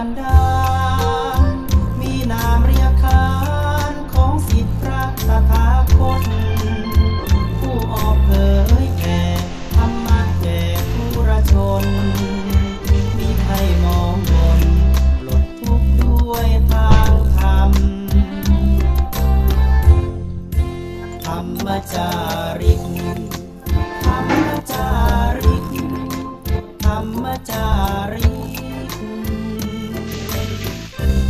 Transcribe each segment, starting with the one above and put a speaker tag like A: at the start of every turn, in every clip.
A: กันดารมีนามเรียกขานของสิทธิพระตถาคตผู้ออกเผยแผ่ธรรมะแก่ผู้ราชนมีให้มองมนปลดทุกข์ด้วยทางธรรมธรรมจาริกธรรมจาริกธรรมจาริก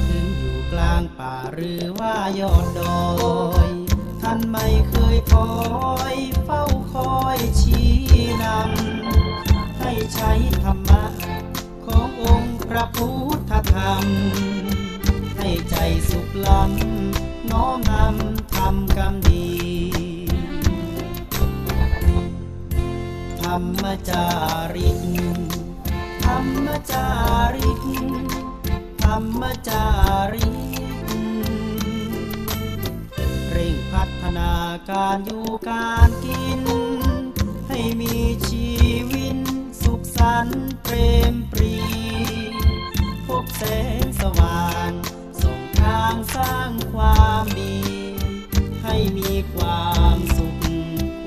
A: ถึงอยู่กลางป่าหรือว่ายอดดอยท่านไม่เคยถอยเฝ้าคอยชี้นำให้ใช้ธรรมะขององค์พระพุทธธรรมให้ใจสุขล้ำน้อมนำทำกรรมดีธรรมจาริกธรรมจาริกธรรมจาริกเร่งพัฒนาการอยู่การกินให้มีชีวิตสุขสันต์เปรมปรีพบแสงสว่างส่องทางสร้างความดีให้มีความสุข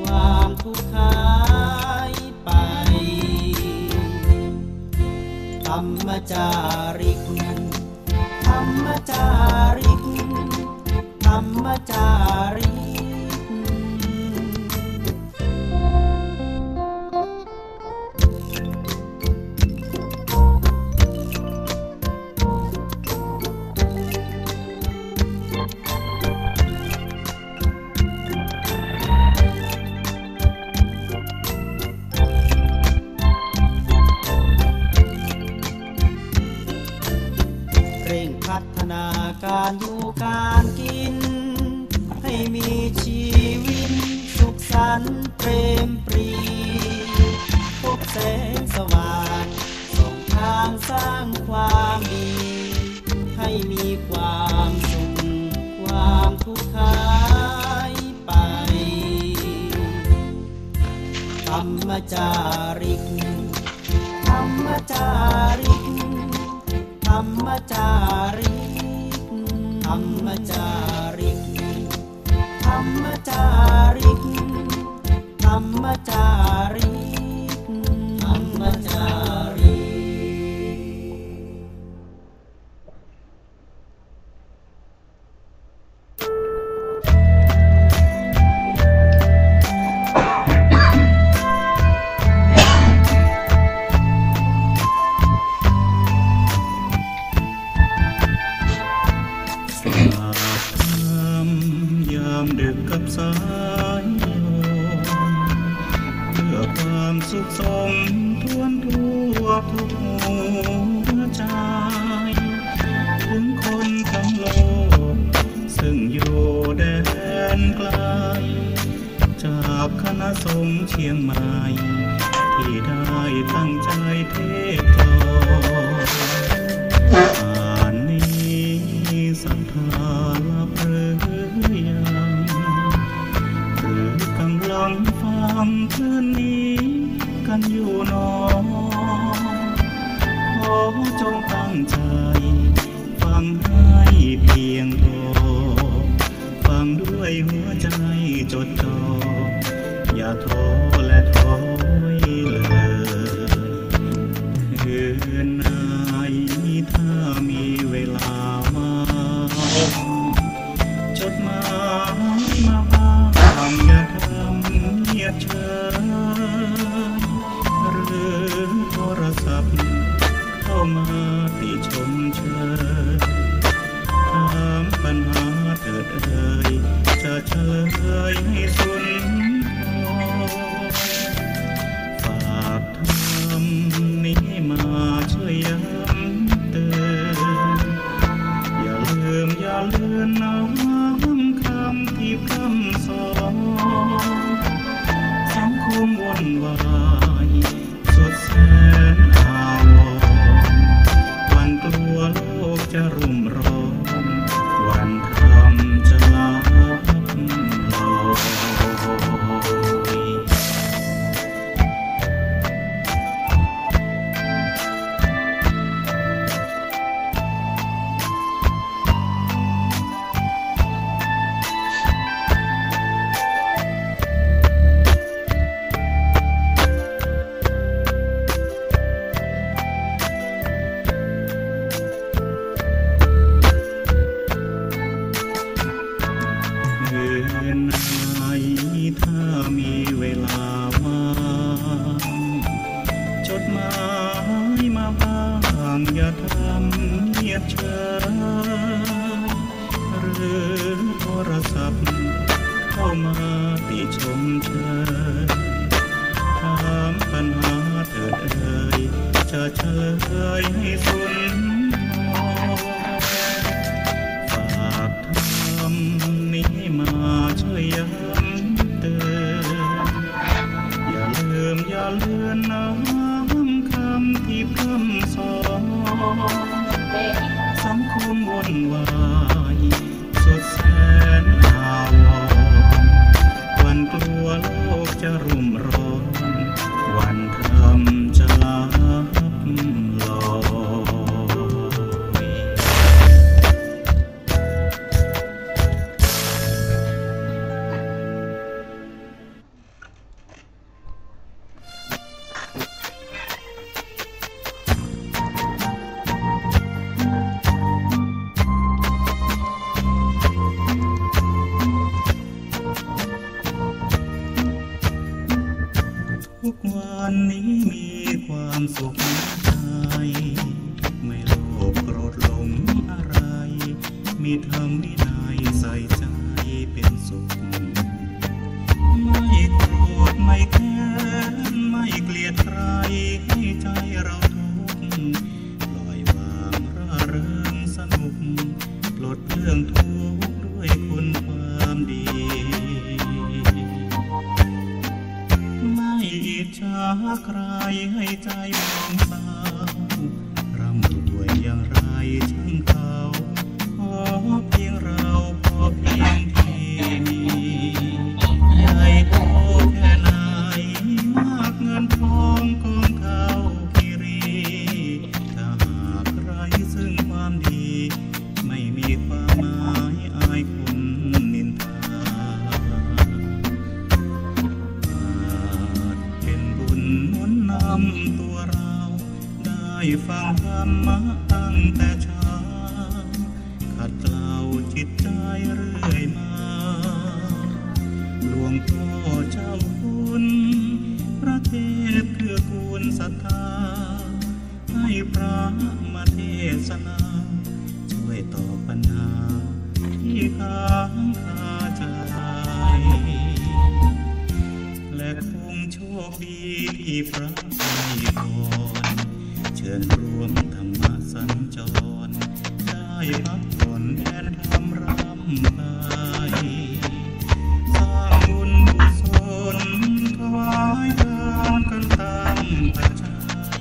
A: ความทุกข์หายไปธรรมจาริกธรรมจาริกธรรมจาริกพัฒนาการอยู่การกินให้มีชีวิตสุขสันต์เปรมปรีพบแสงสว่างส่องทางสร้างความดีให้มีความสุขความทุกข์หายไปธรรมจาริกธรรมจาริกธรรมจาริกธรรมจาริกธรรมจาริกธรรมจาริกธรรมจาริกดึกกับสายลมเพื่อความสุขสมทวนทั่วทุกหัวใจถึงคนทั้งโลกซึ่งอยู่แดนไกลจากคณะสงฆ์เชียงใหม่ที่ได้ตั้งใจเทศน์อ่านนี้ศรัทธาลับหรือยังหรือกำลังฟังคืนนี้กันอยู่หนอขอจงตั้งใจฟังให้เพียงพอฟังด้วยหัวใจจดจ่ออย่าท้อและถอยเลยคืนไหนถ้ามีเวลามาจดหมายมาบ้างอย่าทำเงียบเฉยหรือโทรศัพท์เข้ามาติชมเชยถามปัญหาเถิดเอ่ยจะเฉลยให้สุนทรฝากทำนี้มาช่วย ายมาบ้างอย่าทำเงียบเฉยหรือโทรศัพท์เข้ามาติชมเชยถามปัญหาเถิดเอ่ยจะเฉลยให้สุนฝากทำนี้มาช่วยย้ำเตือนอย่าเลือนน้ำคำที่พร่ำสอนสังคมวุ่นวายสุดแสนอาวรณ์วันกลัวโลกจะรุ่มร้อนวันทำจะลับลอยทุกวันนี้มีความสุขใจไม่โลภโกรธหลงอะไรมีธรรมวินัยใส่ใจเป็นสุขไม่โกรธไม่แค้นไม่เกลียดใครให้ใจเราทุกข์ปล่อยวางร่าเริงสนุกปลดเรื่องทุกข์ด้วยคุณความดีไม่อิจฉาใครให้ใจมองเศร้าร่ำรวยอย่างไรช่างเขาขอเพียงเราพอเพียงที่มีใหญ่โตแค่ไหนมากเงินทองกองเขาคิรีถ้าหากใครซึ่งความดีไม่มีความหมายอายคนนินทาเป็นบุญหนุนนำตัวเราได้ฟังธรรมะตั้งแต่เช้าขัดเกลาจิตใจเรื่อยมาหลวงพ่อเจ้าคุณพระเทพคือกูลศรัทธาให้พระมาเทศนาช่วยตอบปัญหาที่ค้างคาใจ และคงโชคดีที่พระให้พรเชิญรวมธรรมสัญจรได้พักผ่อนแทนทำรำไปสร้างบุญกุศลถวายทานกันตามปัจจัย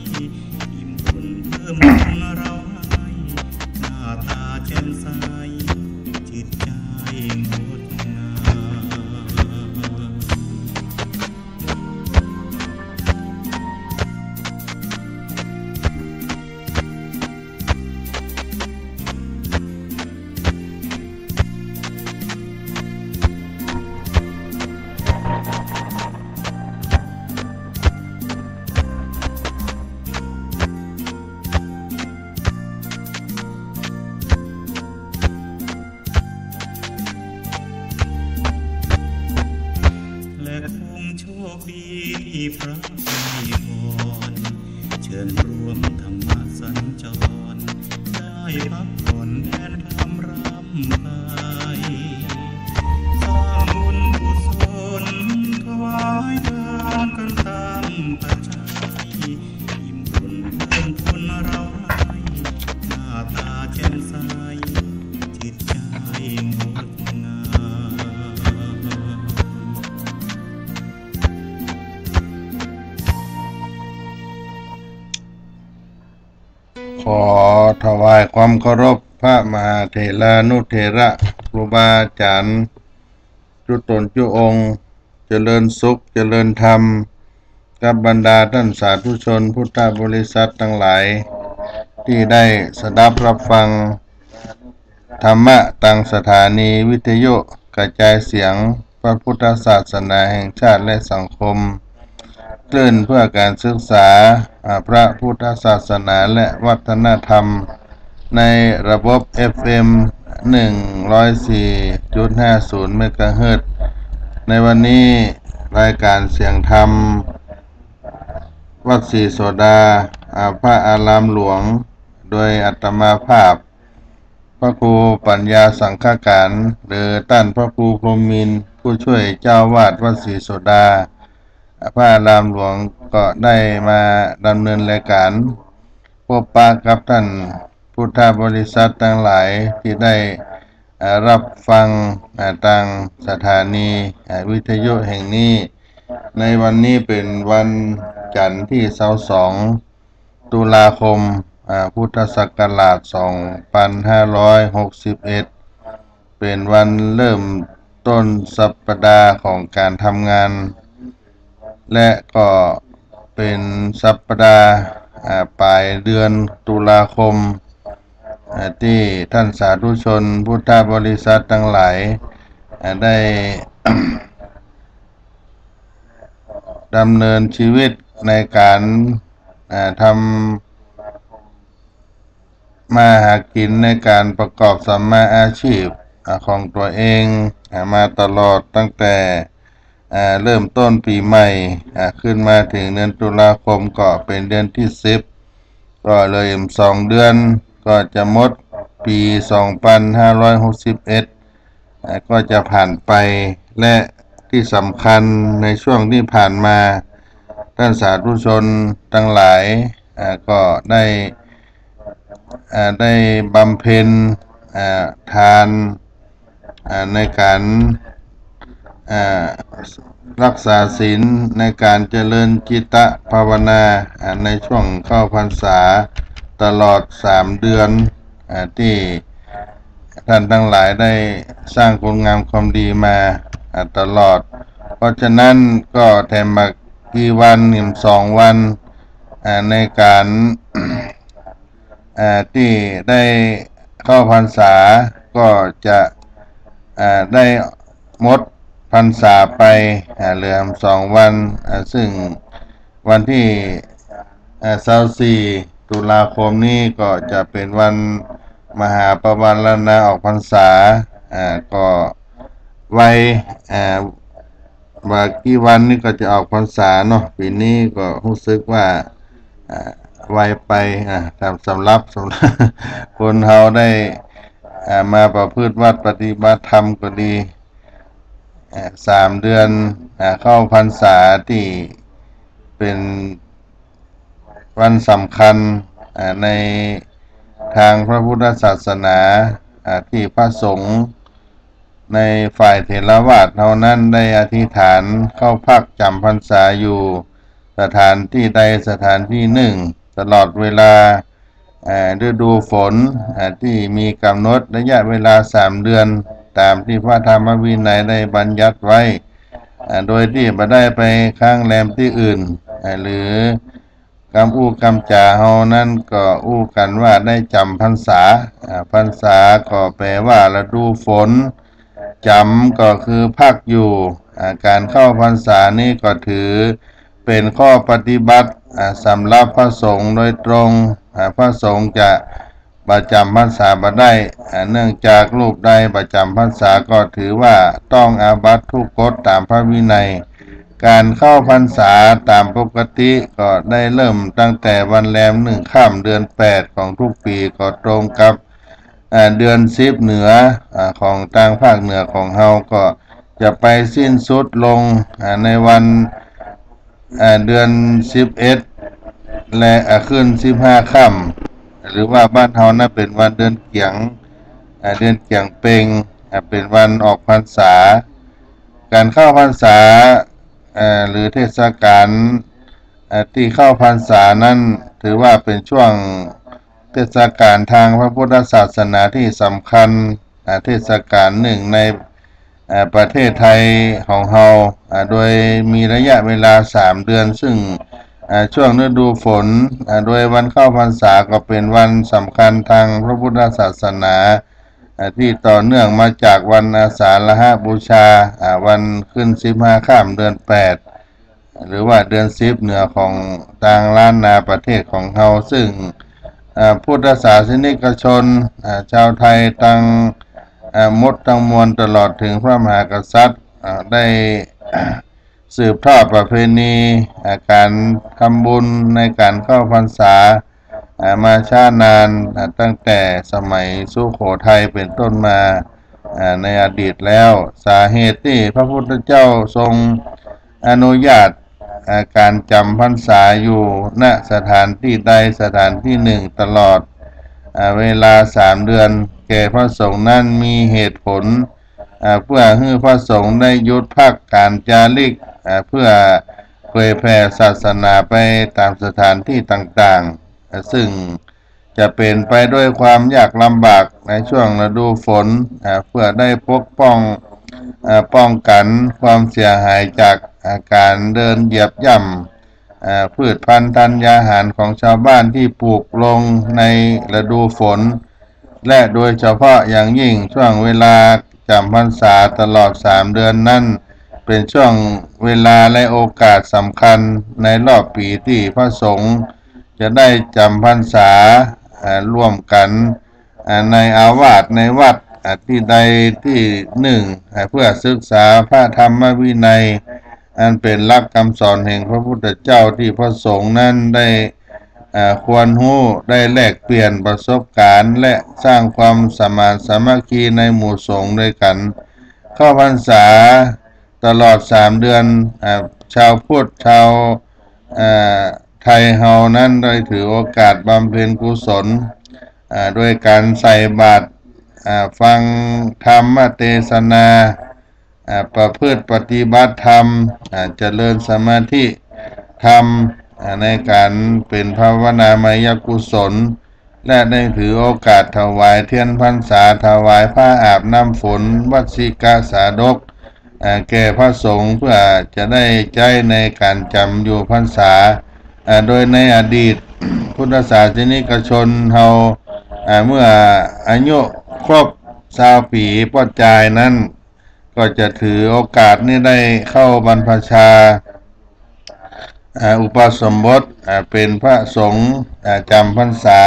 A: อิ่มบุญเพิ่มบุญเราให้หน้าตาแจ่มใสจิตใจงดงาม
B: ขอถวายความเคารพพระมหาเถรานุเถระครูบาอาจารย์จุตนจุองค์เจริญสุขเจริญธรรมกับบรรดาท่านสาธุชนพุทธบริษัททั้งหลายที่ได้สดับรับฟังธรรมะตังสถานีวิทยุกระจายเสียงพระพุทธศาสนาแห่งชาติและสังคมคลื่นเพื่อการศึกษาพระพุทธศาสนาและวัฒนธรรมในระบบ FM 104.50 เมกะเฮิรตซ์ในวันนี้รายการเสียงธรรม วัดศรีโสดาพระอารามหลวงโดยอาตมาภาพพระครูปัญญาสังฆการหรือท่านพระครูพรหมินทร์ผู้ช่วยเจ้าวาดวัดศรีโสดาพระอารามหลวงก็ได้มาดำเนินรายการพบปะกับท่านพุทธบริษัททั้งหลายที่ได้รับฟังทางสถานีวิทยุแห่งนี้ในวันนี้เป็นวันจันทร์ที่22ตุลาคมพุทธศักราช2561เป็นวันเริ่มต้นสัปดาห์ของการทำงานและก็เป็นสัปดาห์ปลายเดือนตุลาคมที่ท่านสาธุชนพุทธบริษัททั้งหลายได้ ดำเนินชีวิตในการทำมาหากินในการประกอบสัมมาอาชีพของตัวเองมาตลอดตั้งแต่เริ่มต้นปีใหม่ขึ้นมาถึงเดือนตุลาคมก็เป็นเดือนที่10ก็เลย2เดือนก็จะหมดปี2561ก็จะผ่านไปและที่สำคัญในช่วงที่ผ่านมาท่านสาธุชนทั้งหลายก็ได้บำเพ็ญทานในการรักษาศีลในการเจริญจิตตภาวนาในช่วงเข้าพรรษาตลอด3เดือนที่ท่านทั้งหลายได้สร้างคุณงามความดีมาตลอดเพราะฉะนั้นก็แถมมากี่วัน2วันในการที่ได้เข้าพรรษาก็จะได้หมดพรรษาไปเหลือ2วันซึ่งวันที่24ตุลาคมนี้ก็จะเป็นวันมหาปวารณาออกพรรษาก็ไว้ว่ากี่วันนี้ก็จะออกพรรษาเนาะปีนี้ก็รู้สึกว่าไวไปสำหรับคนเฮาได้มาประพฤติวัดปฏิบัติธรรมก็ดี3เดือนเข้าพรรษาที่เป็นวันสำคัญในทางพระพุทธศาสนาที่พระสงฆ์ในฝ่ายเถรวาทเท่านั้นได้อธิษฐานเข้าพักจำพรรษาอยู่สถานที่ใดสถานที่หนึ่งตลอดเวลาฤดูฝนที่มีกำหนดระยะเวลา3เดือนตามที่พระธรรมวินัยได้บัญญัติไว้โดยที่ไม่ได้ไปค้างแรมที่อื่นหรือกำอู้กำจ่าเฮานั้นก็อู้กันว่าได้จำพรรษาพรรษาก็แปลว่าฤดูฝนจำก็คือพักอยู่การเข้าพรรษานี้ก็ถือเป็นข้อปฏิบัติสำหรับพระสงฆ์โดยตรงพระสงฆ์จะประจำพรรษาบ่ได้เนื่องจากรูปใดประจำพรรษาก็ถือว่าต้องอาบัติทุกกฎตามพระวินัยการเข้าพรรษาตามปกติก็ได้เริ่มตั้งแต่วันแรม1ค่ำเดือน8ของทุกปีก็ตรงกับเดือน10เหนือของทางภาคเหนือของเฮาก็จะไปสิ้นสุดลงในวันเดือน11และขึ้น15ค่ำหรือว่าบ้านเฮานะเป็นวันเดือนเกียงเพ็งเป็นวันออกพรรษาการเข้าพรรษาหรือเทศกาลที่เข้าพรรษานั้นถือว่าเป็นช่วงเทศกาลทางพระพุทธศาสนาที่สำคัญเทศกาลหนึ่งในประเทศไทยของเฮาโดยมีระยะเวลา3เดือนซึ่งช่วงฤดูฝนโดยวันเข้าพรรษาก็เป็นวันสำคัญทางพระพุทธศาสนาที่ต่อเนื่องมาจากวันอาสาฬหบูชาวันขึ้น15ค่ำเดือน8หรือว่าเดือน10เหนือของทางล้านนาประเทศของเฮาซึ่งพุทธศาสนิกชนชาวไทยทั้งหมดทั้งมวลตลอดถึงพระมหากษัตริย์ได้ สืบทอดประเพณีการทำบุญในการเข้าพรรษามาช้านานตั้งแต่สมัยสุโขทัยเป็นต้นมาในอดีตแล้วสาเหตุที่พระพุทธเจ้าทรงอนุญาตการจำพรรษาอยู่ณสถานที่ใดสถานที่หนึ่งตลอดเวลา3 เดือนแก่พระสงฆ์นั้นมีเหตุผลเพื่อให้พระสงฆ์ได้หยุดพักการจาริกเพื่อเผยแผ่ศาสนาไปตามสถานที่ต่างๆซึ่งจะเป็นไปด้วยความยากลำบากในช่วงฤดูฝนเพื่อได้ปกป้องกันความเสียหายจากการเดินเหยียบย่ำพืชพันธุ์ธัญญาหารของชาวบ้านที่ปลูกลงในฤดูฝนและโดยเฉพาะอย่างยิ่งช่วงเวลาจำพรรษาตลอด3 เดือนนั้นเป็นช่วงเวลาและโอกาสสำคัญในรอบปีที่พระสงฆ์จะได้จำพรรษาร่วมกันในอาวาสในวัดที่ใดที่หนึ่งเพื่อศึกษาพระธรรมวินัยอันเป็นหลักคำสอนแห่งพระพุทธเจ้าที่พระสงฆ์นั้นได้ควรรู้ได้แลกเปลี่ยนประสบการณ์และสร้างความสมานสามัคคีในหมู่สงฆ์ด้วยกันเข้าพรรษาตลอด3 เดือนชาวพุทธชาวไทยเฮานั้นได้ถือโอกาสบำเพ็ญกุศลด้วยการใส่บาตรฟังธรรมเทศนาประพฤติปฏิบัติธรรมเจริญสมาธิธรรมในการเป็นภาวนามยกุศลและได้ถือโอกาสถวายเทียนพรรษาถวายผ้าอาบน้ำฝนวัสสิกาสาดกแก่พระสงฆ์เพื่อจะได้ใจในการจำอยู่พรรษาโดยในอดีตพุทธศาสนิกชนเฮาเมื่ออายุครบ20 ปีป้อจายนั้นก็จะถือโอกาสนี้ได้เข้าบรรพชาอุปสมบทเป็นพระสงฆ์จำพรรษา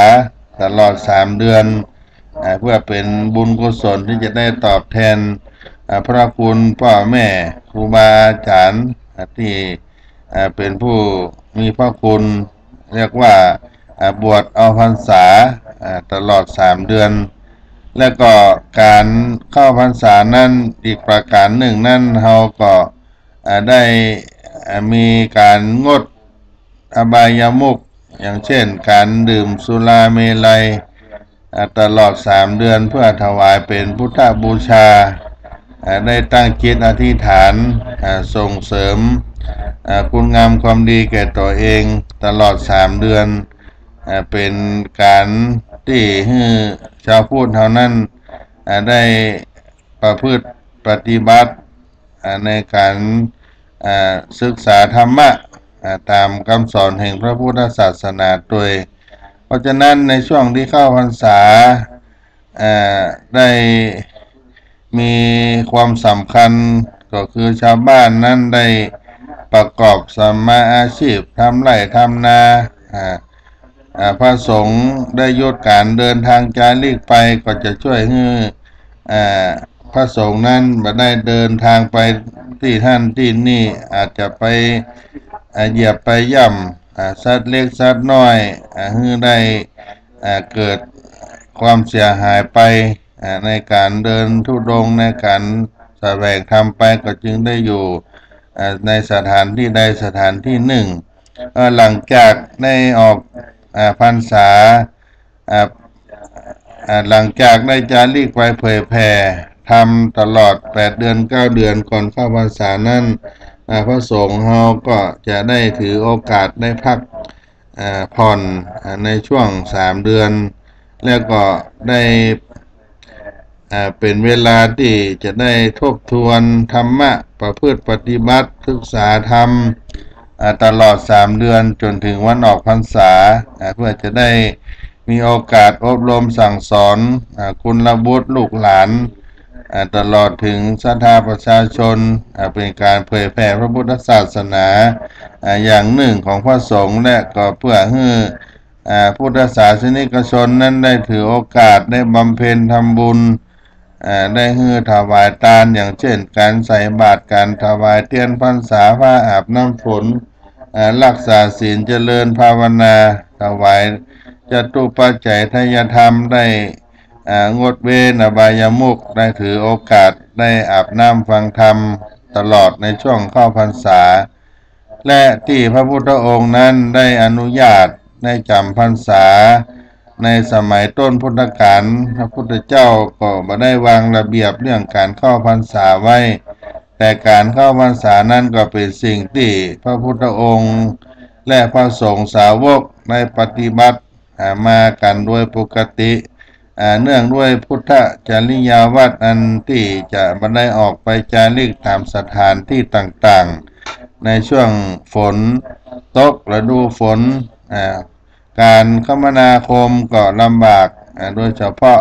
B: ตลอด3 เดือนเพื่อเป็นบุญกุศลที่จะได้ตอบแทนพระคุณพ่อแม่ครูบาอาจารย์ที่เป็นผู้มีพระคุณเรียกว่าบวชเอาพรรษาตลอด3 เดือนและก็การเข้าพรรษานั้นอีกประการหนึ่งนั้นเราก็ได้มีการงดอบายมุขอย่างเช่นการดื่มสุราเมลัยตลอด3 เดือนเพื่อถวายเป็นพุทธบูชาได้ตั้งจิตอธิษฐานส่งเสริมคุณงามความดีแก่ตัวเองตลอด3 เดือนเป็นการที่ให้ชาวพุทธเท่านั้นได้ประพฤติปฏิบัติในการศึกษาธรรมะตามคำสอนแห่งพระพุทธศาสนาโดยเพราะฉะนั้นในช่วงที่เข้าพรรษาได้มีความสำคัญก็คือชาวบ้านนั้นได้ประกอบสัมมาอาชีพทำไร่ทำนาพระสงฆ์ได้หยุดการเดินทางจาริกไปก็จะช่วยให้พระสงฆ์นั้นมาได้เดินทางไปที่ท่านที่นี่อาจจะไปเหยียบไปย่ำสัตว์เล็กสัตว์น้อยให้ได้เกิดความเสียหายไปในการเดินธุดงค์ในการแสวงธรรมไปก็จึงได้อยู่ในสถานที่ใดสถานที่หนึ่งหลังจากได้ออกพรรษาหลังจากได้จาริกไปเผยแผ่ทำตลอด8 เดือน9 เดือนก่อนเข้าพรรษานั้นพระสงฆ์เราก็จะได้ถือโอกาสได้พักผ่อนในช่วง3 เดือนแล้วก็ได้เป็นเวลาที่จะได้ทบทวนธรรมะประพฤติปฏิบัติศึกษาธรรมตลอด3 เดือนจนถึงวันออกพรรษาเพื่อจะได้มีโอกาสอบรมสั่งสอนคุณบุตรลูกหลานตลอดถึงศรัทธาประชาชนเป็นการเผยแผ่พระพุทธศาสนาอย่างหนึ่งของพระสงฆ์และก็เพื่อให้พุทธศาสนิกชนนั้นได้ถือโอกาสได้บำเพ็ญทำบุญ ได้ถวายทานอย่างเช่นการใส่บาตรการถวายเทียนพรรษาผ้าอาบน้ำฝนรักษาศีลเจริญภาวนาถวายจตุปัจจัยทายธรรมได้งดเว้นอบายมุขได้ถือโอกาสได้อาบน้ำฟังธรรมตลอดในช่วงเข้าพรรษาและที่พระพุทธองค์นั้นได้อนุญาตได้จำพรรษาในสมัยต้นพุทธกาลพระพุทธเจ้าก็มาได้วางระเบียบเรื่องการเข้าพรรษาไว้แต่การเข้าพรรษานั้นก็เป็นสิ่งที่พระพุทธองค์และพระสงฆ์สาวกได้ปฏิบัติมากันโดยปกติเนื่องด้วยพุทธจริยาวัดอันที่จะมาได้ออกไปจาริกตามสถานที่ต่างๆในช่วงฝนตกฤดูฝนการคมนาคมก็ลำบากโดยเฉพาะ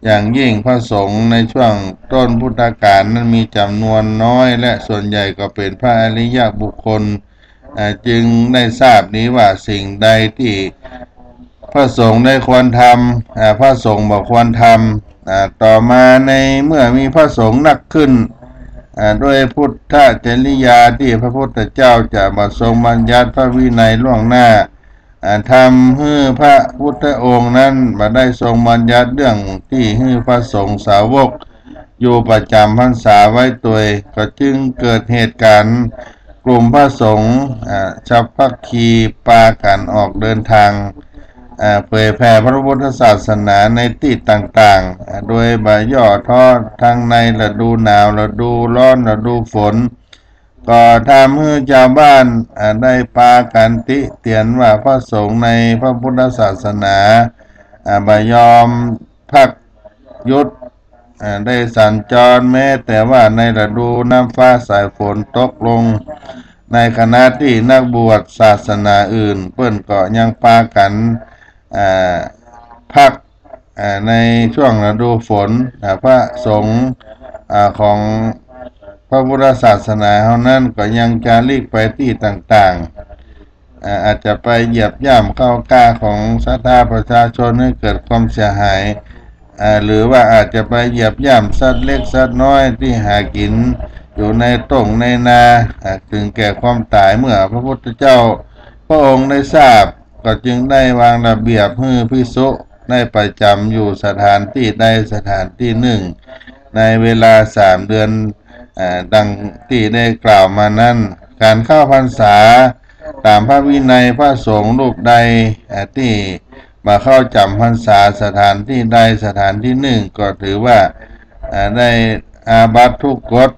B: อย่างยิ่งพระสงฆ์ในช่วงต้นพุทธกาลนั้นมีจำนวนน้อยและส่วนใหญ่ก็เป็นพระอริยบุคคลจึงได้ทราบนี้ว่าสิ่งใดที่พระสงฆ์ได้ควรทำพระสงฆ์บอกควรทำต่อมาในเมื่อมีพระสงฆ์นักขึ้นด้วยพุทธจริยาที่พระพุทธเจ้าจะมาทรงบัญญัติพระวินัยล่วงหน้าทำให้พระพุทธองค์นั้นมาได้ทรงบัญญัติเรื่องที่ให้พระสงฆ์สาวกอยู่ประจำพรรษาไว้ตัวก็จึงเกิดเหตุการณ์กลุ่มพระสงฆ์ฉัพพคีปากันออกเดินทางเผยแผ่พระพุทธศาสนาในที่ต่างๆโดยบายย่อทอดทั้งในฤดูหนาวฤดูร้อนฤดูฝนก็ทำให้ชาวบ้านได้ปากันติเตียนว่าพระสงฆ์ในพระพุทธศาสนาบายอมพักยุดได้สัญจรแม้แต่ว่าในฤดูน้ำฟ้าสายฝนตกลงในขณะที่นักบวชศาสนาอื่นเปิ้นก็ยังปากันพักในช่วงฤดูฝนพระสงฆ์ของพระพุทธศาสนาเท่านั้นก็ยังจาริกไปที่ต่างๆอาจจะไปเหยียบย่ำเข้ากล้าของศรัทธาประชาชนให้เกิดความเสียหายหรือว่าอาจจะไปเหยียบย่ำสัตว์เล็กสัตว์น้อยที่หากินอยู่ในต้งในนาถึงแก่ความตายเมื่อพระพุทธเจ้าพระองค์ได้ทราบก็จึงได้วางระเบียบให้ภิกษุได้ประจำอยู่สถานที่ใดสถานที่หนึ่งในเวลา3 เดือนดังที่ได้กล่าวมานั้นการเข้าพรรษาตามพระวินัยพระสงฆ์รูปใดที่มาเข้าจำพรรษาสถานที่ใดสถานที่หนึ่งก็ถือว่าได้อาบัติทุกกฎ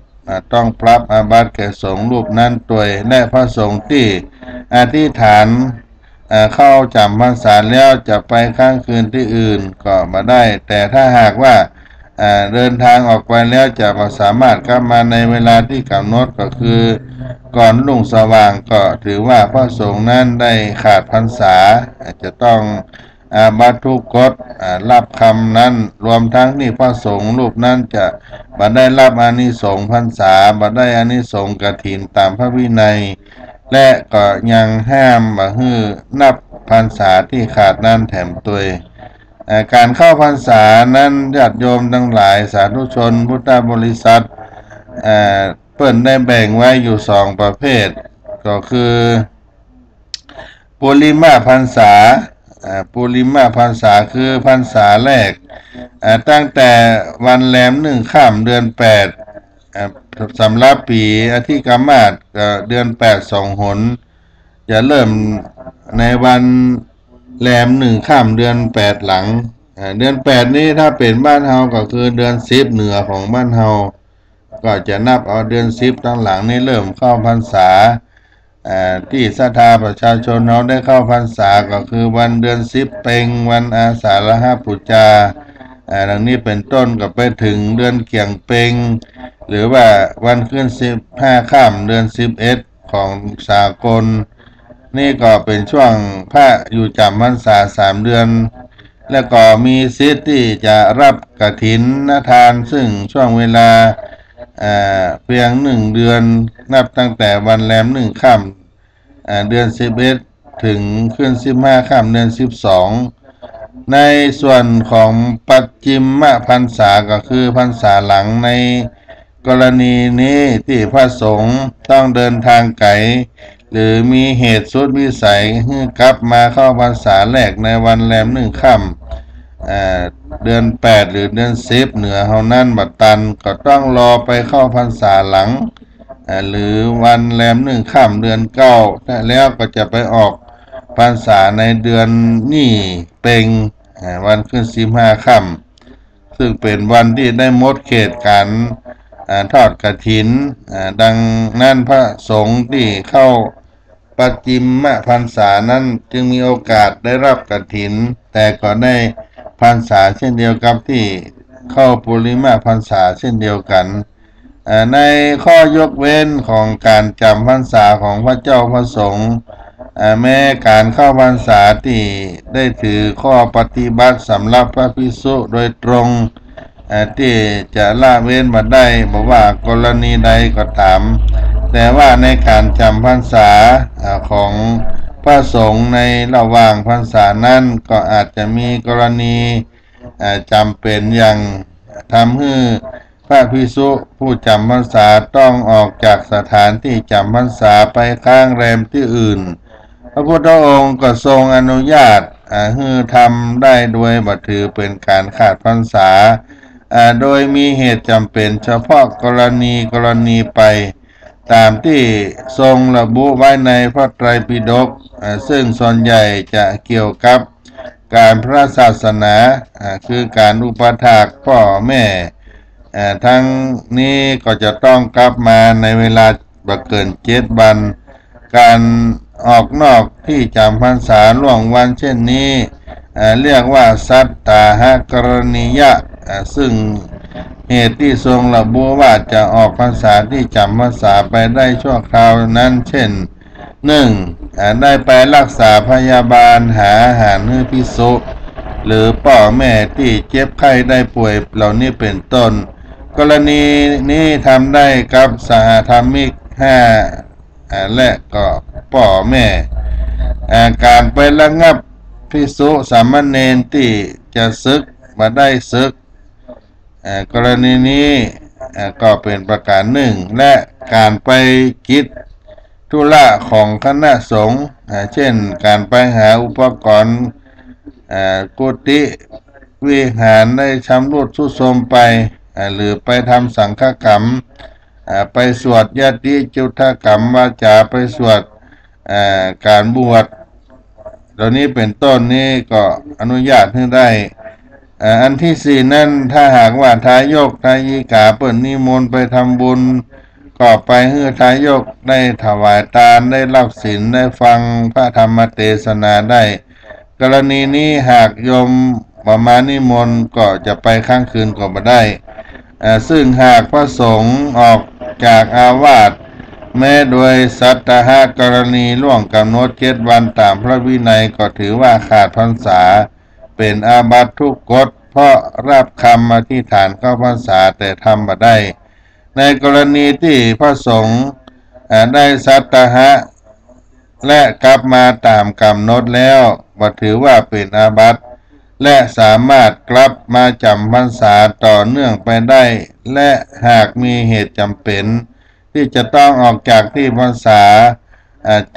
B: ต้องปรับอาบัติแก่สงฆ์รูปนั้นตัวและพระสงฆ์ที่อธิษฐานเข้าจำพรรษาแล้วจะไปค้างคืนที่อื่นก็มาได้แต่ถ้าหากว่าเดินทางออกไปแล้วจะมาสามารถกลับมาในเวลาที่กำหนดก็คือก่อนรุ่งสว่างก็ถือว่าพระสงฆ์นั้นได้ขาดพรรษาจะต้องอาบัติทุกกฎรับคำนั้นรวมทั้งที่พระสงฆ์รูปนั้นจะบัดได้รับอานิสงส์พรรษาบัดได้อานิสงส์กฐินตามพระวินัยและก็ยังห้ามบ่ให้นับพรรษาที่ขาดนั้นแถมตัวการเข้าพรรษานั้นญาติโยมทั้งหลายสาธุชนพุทธบริษัทเปิ้นได้แบ่งไว้อยู่2 ประเภทก็คือปุริมาพรรษาปุริมาพรรษาคือพรรษาแรกตั้งแต่วันแรม1 ค่ำเดือน8สำหรับปีอธิกมาศเดือน8 2 หนจะเริ่มในวันแรม1 ค่ำเดือน8หลังเดือน8นี้ถ้าเป็นบ้านเฮาก็คือเดือน10เหนือของบ้านเฮาก็จะนับเอาเดือน10ตั้งหลังนี้เริ่มเข้าพรรษาที่ศรัทธาประชาชนเราได้เข้าพรรษาก็คือวันเดือน10เพ็งวันอาสาฬหบูชาดังนี้เป็นต้นก็ไปถึงเดือนเกี่ยงเพ็งหรือว่าวันขึ้น15 ค่ำเดือน11ของสากลนี่ก็เป็นช่วงพระอยู่จำพรรษา3 เดือนแล้วก็มีสิทธิ์ที่จะรับกฐินทานซึ่งช่วงเวลาเพียง1 เดือนนับตั้งแต่วันแรม1 ค่ำเดือน11ถึงขึ้น15 ค่ำเดือน12 ในส่วนของปัจฉิมพรรษาก็คือพรรษาหลังในกรณีนี้ที่พระสงฆ์ต้องเดินทางไกลหรือมีเหตุสุดวิสัยให้กลับมาเข้าพรรษาแรกในวันแรม1 ค่ำเดือน8หรือเดือน10เหนือเฮานั้นบัดตันก็ต้องรอไปเข้าพรรษาหลังหรือวันแรม1 ค่ำเดือน9แล้วก็จะไปออกพรรษาในเดือนนี้เป็นวันขึ้น15 ค่ำซึ่งเป็นวันที่ได้หมดเขตการทอดกฐินดังนั้นพระสงฆ์ที่เข้าปัจฉิมพรรษานั้นจึงมีโอกาสได้รับกฐินแต่ก็ได้พรรษาเช่นเดียวกับที่เข้าปุริมาพรรษาเช่นเดียวกันในข้อยกเว้นของการจำพรรษาของพระเจ้าพระสงฆ์แม้การเข้าพรรษาที่ได้ถือข้อปฏิบัติสำหรับพระภิกษุโดยตรงที่จะละเว้นมาได้บอกว่ากรณีใดก็ตามแต่ว่าในการจำพรรษาของพระสงฆ์ในระหว่างพรรษานั้นก็อาจจะมีกรณีจำเป็นอย่างทำให้พระภิกษุผู้จำพรรษาต้องออกจากสถานที่จำพรรษาไปค้างแรมที่อื่นพระพุทธองค์ก็ทรงอนุญาตให้ทำได้โดยบ่ถือเป็นการขาดพรรษาโดยมีเหตุจำเป็นเฉพาะกรณีไปตามที่ทรงระบุไว้ในพระไตรปิฎกซึ่งส่วนใหญ่จะเกี่ยวกับการพระศาสนาคือการอุปถากพ่อแม่ทั้งนี้ก็จะต้องกลับมาในเวลาบ่เกิน7 วันการออกนอกที่จำพรรษาล่วงวันเช่นนี้เรียกว่าสัตตาหกรณียะซึ่งเหตุที่ทรงระบุว่าจะออกพรรษาที่จำพรรษาไปได้ชั่วคราวนั้นเช่น 1. ได้ไปรักษาพยาบาลหาอาหารให้ภิกษุหรือพ่อแม่ที่เจ็บไข้ได้ป่วยเหล่านี้เป็นต้นกรณีนี้ทำได้กับสหธรรมิก5และก็พ่อแม่การไประงับภิกษุสามเณรที่จะศึกมาได้ศึกกรณีนี้ก็เป็นประการหนึ่งและการไปกิจธุระของคณะสงฆ์เช่นการไปหาอุปกรณ์กุฏิวิหารได้ชำรุดทรุดโทรมไปหรือไปทำสังฆกรรมไปสวดญาติจุฑกรรมวาจาไปสวดการบวชเหล่านี้เป็นต้นนี้ก็อนุญาตให้ได้อันที่4นั้นถ้าหากว่าทายกทายิกาเปิดนิมนต์ไปทำบุญก็ไปให้ทายกได้ถวายทานได้รับศีลได้ฟังพระธรรมเทศนาได้กรณีนี้หากโยมมานิมนต์ก็จะไปค้างคืนก็ไม่ได้ซึ่งหากพระสงฆ์ออกจากอาวาสแม้โดยสัตตหกรณีล่วงกำหนด7 วันตามพระวินัยก็ถือว่าขาดพรรษาเป็นอาบัติทุกกฎเพราะรับคำอธิษฐานเข้าพรรษาแต่ทำไม่ได้ในกรณีที่พระสงฆ์ได้สัตตหะและกลับมาตามกำหนดแล้วบ่ถือว่าเป็นอาบัติและสามารถกลับมาจำพรรษาต่อเนื่องไปได้และหากมีเหตุจำเป็นที่จะต้องออกจากที่พรรษา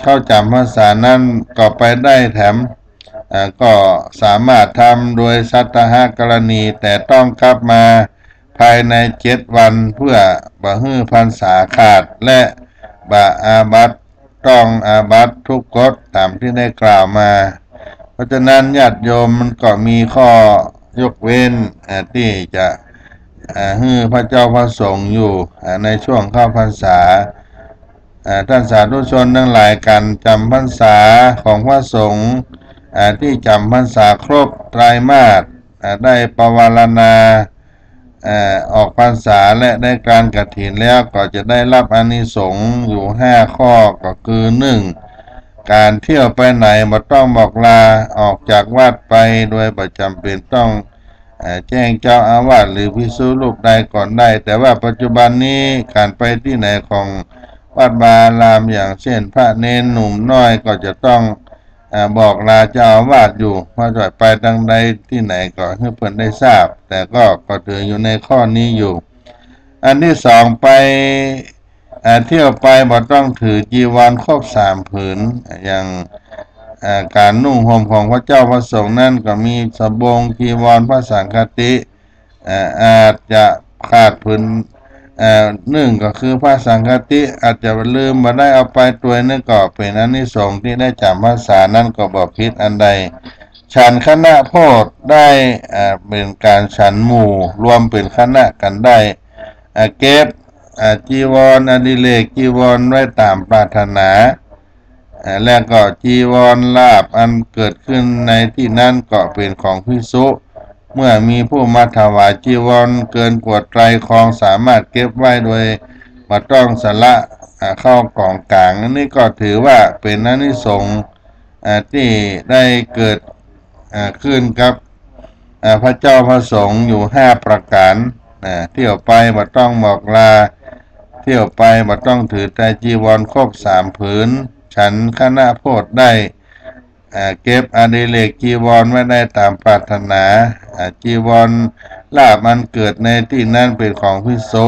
B: เข้าจำพรรษานั้นก็ไปได้แถมก็สามารถทำโดยสัตตหกรณีแต่ต้องกลับมาภายใน7 วันเพื่อบ่ให้พรรษาขาดและบ่อาบัติต้องอาบัติทุกกฎตามที่ได้กล่าวมาเพราะฉะนั้นญาติโยมมันก็มีข้อยกเว้นที่จะให้พระเจ้าพระสงฆ์อยู่ในช่วงเข้าพรรษาท่านสาธุชนทั้งหลายการจำพรรษาของพระสงฆ์ที่จำพรรษาครบไตรมาสได้ปวารณาออกพรรษาและได้การกฐินแล้วก็จะได้รับอานิสงส์อยู่5 ข้อก็คือ 1. การเที่ยวไปไหนบ่ต้องบอกลาออกจากวัดไปโดยบ่จำเป็นต้องแจ้งเจ้าอาวาสหรือภิกษุรูปใดก่อนได้แต่ว่าปัจจุบันนี้การไปที่ไหนของวัดวาอารามอย่างเช่นพระเณรหนุ่มน้อยก็จะต้อง บอกลาเจ้าอาวาสอยู่ว่าจะไปทางใดที่ไหนก็ให้เพิ่นได้ทราบแต่ก็ถืออยู่ในข้อนี้อยู่อันที่สองไปเที่ยวไปบ่ต้องถือจีวรครบ3 ผืนอย่างการนุ่งห่มของพระเจ้าพระสงฆ์นั่นก็มีสบงจีวรพระสังฆติอาจจะขาดผืนหนึ่งก็คือพระสังฆติอาจจะลืมมาได้เอาไปตัวนึงก็เป็นอานิสงส์ที่ได้จำภาษานั้นก็บ่ผิดอันใดฉันคณะโพธิได้เป็นการฉันหมู่รวมเป็นคณะกันได้เก็บจีวรอดิเรกจีวรไว้ตามปรารถนาและก็จีวรลาภอันเกิดขึ้นในที่นั้นก็เป็นของภิกษุเมื่อมีผู้มาถวายจีวรเกินกว่าไตรครองสามารถเก็บไว้โดยไม่ต้องสละเข้ากล่องกลางอันนี้ก็ถือว่าเป็นอานิสงส์ที่ได้เกิดขึ้นกับพระเจ้าพระสงฆ์อยู่5 ประการเที่ยวไปไม่ต้องบอกลาเที่ยวไปไม่ต้องถือไตรจีวรครบ3 ผืนฉันคณะโพธิได้เก็บอดิเรกจีวรไม่ได้ตามปรารถนาจีวรลาภมันเกิดในที่นั้นเป็นของภิกษุ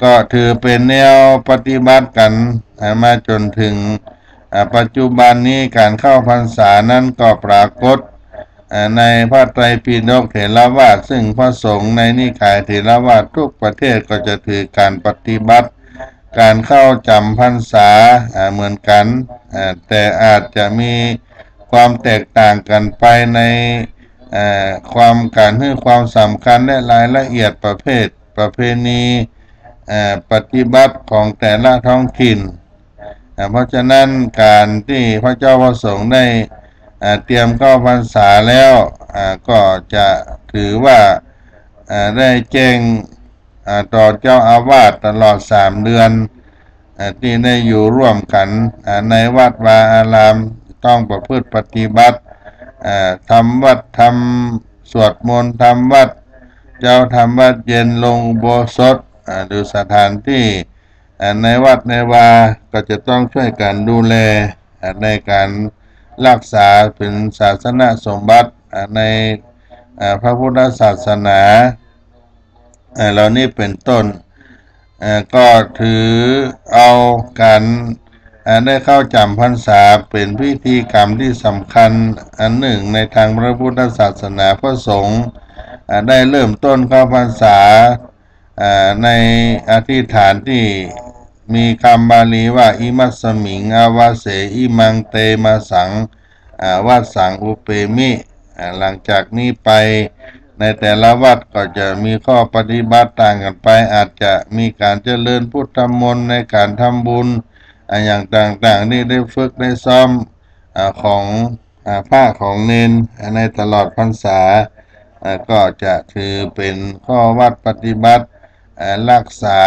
B: ก็ถือเป็นแนวปฏิบัติกันมาจนถึงปัจจุบันนี้การเข้าพรรษานั้นก็ปรากฏในพระไตรปิฎกเถรวาทซึ่งพระสงฆ์ในนิกายเถรวาททุกประเทศก็จะถือการปฏิบัติการเข้าจำพรรษาเหมือนกันแต่อาจจะมีความแตกต่างกันไปในความการให้ความสำคัญและรายละเอียดประเพณีปฏิบัติของแต่ละท้องถิ่นเพราะฉะนั้นการที่พระเจ้าพระสงฆ์ได้เตรียมเข้าพรรษาแล้วก็จะถือว่าได้แจ้งต่อเจ้าอาวาสตลอด3 เดือนที่ได้อยู่ร่วมกันในวัดวาอารามต้องประพฤติปฏิบัติทำวัดทำสวดมนต์ทำวัดเจ้าทำวัดเย็นลงอุโบสถหรือสถานที่ในวัดในวาก็จะต้องช่วยกันดูแลในการรักษาเป็นศาสนสมบัติในพระพุทธศาสนาเหล่านี้เป็นต้นก็ถือเอาการได้เข้าจำพรรษาเป็นพิธีกรรมที่สำคัญอันหนึ่งในทางพระพุทธศาสนาพระสงฆ์ได้เริ่มต้นเข้าพรรษาในอธิษฐานที่มีคำบาลีว่าอิมัสสมิงอาวาเสอิมังเตมาสังวัดสังอุเปมิหลังจากนี้ไปในแต่ละวัดก็จะมีข้อปฏิบัติต่างกันไปอาจจะมีการเจริญพุทธมนต์ในการทำบุญอย่างต่างๆนี่ได้ฝึกได้ซ้อมของพระของเนนในตลอดพรรษาก็จะถือเป็นข้อวัดปฏิบัติรักษา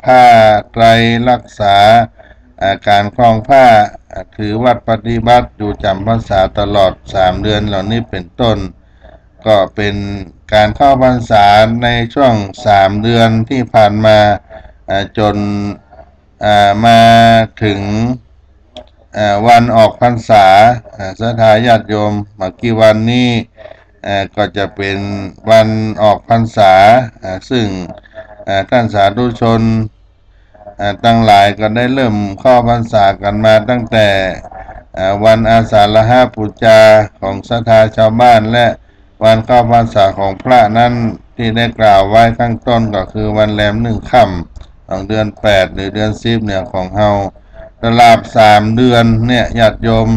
B: ผ้าไตรรักษาการคล้องผ้าถือวัดปฏิบัติอยู่จำพรรษาตลอด3 เดือนเหล่านี้เป็นต้นก็เป็นการเข้าพรรษาในช่วง3 เดือนที่ผ่านมาจนมาถึงวันออกพรรษาศรัทธาญาติโยมเมื่อกี้วันนี้ก็จะเป็นวันออกพรรษาซึ่งท่านสาธุชนตั้งหลายก็ได้เริ่มเข้าพรรษากันมาตั้งแต่วันอาสาฬหบูชาของศรัทธาชาวบ้านและวันเข้าพรรษาของพระนั้นที่ได้กล่าวไว้ข้างต้นก็คือวันแรม1 ค่ำของเดือน8หรือเดือน10เนี่ยของเฮาตลอด3 เดือนเนี่ยญาติโยม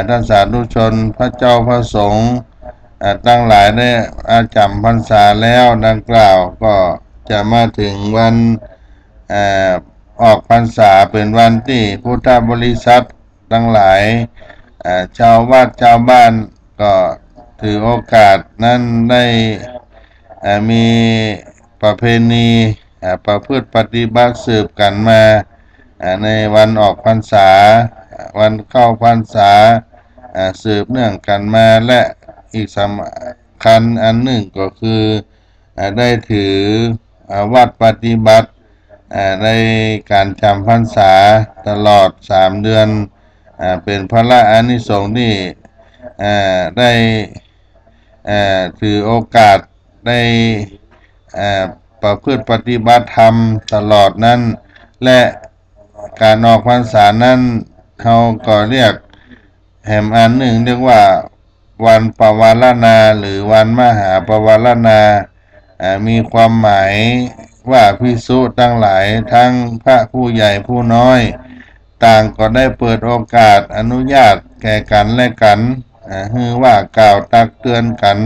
B: ท่านสาธุชนพระเจ้าพระสงฆ์ตั้งหลายได้จำพรรษาแล้วดังกล่าวก็จะมาถึงวันออกพรรษาเป็นวันที่พุทธบริษัททั้งหลายชาววัดชาวบ้านก็ถือโอกาสนั้นได้มีประเพณีประพฤติปฏิบัติสืบกันมาในวันออกพรรษาวันเข้าพรรษาสืบเนื่องกันมาและอีกสำคัญอันหนึ่งก็คือได้ถือวัดปฏิบัติในการจำพรรษาตลอด3 เดือน เป็นพระอานิสงส์ที่ได้ถือโอกาสได้ประพฤติปฏิบัติธรรมตลอดนั้นและการออกพรรษานั้นเขาก็เรียกแห่งอันหนึ่งเรียกว่าวันปวารณาหรือวันมหาปวารณามีความหมายว่าภิกษุทั้งหลายทั้งพระผู้ใหญ่ผู้น้อยต่างก็ได้เปิดโอกาสอนุญาตแก่กันและกันคือว่ากล่าวตักเตือนกัน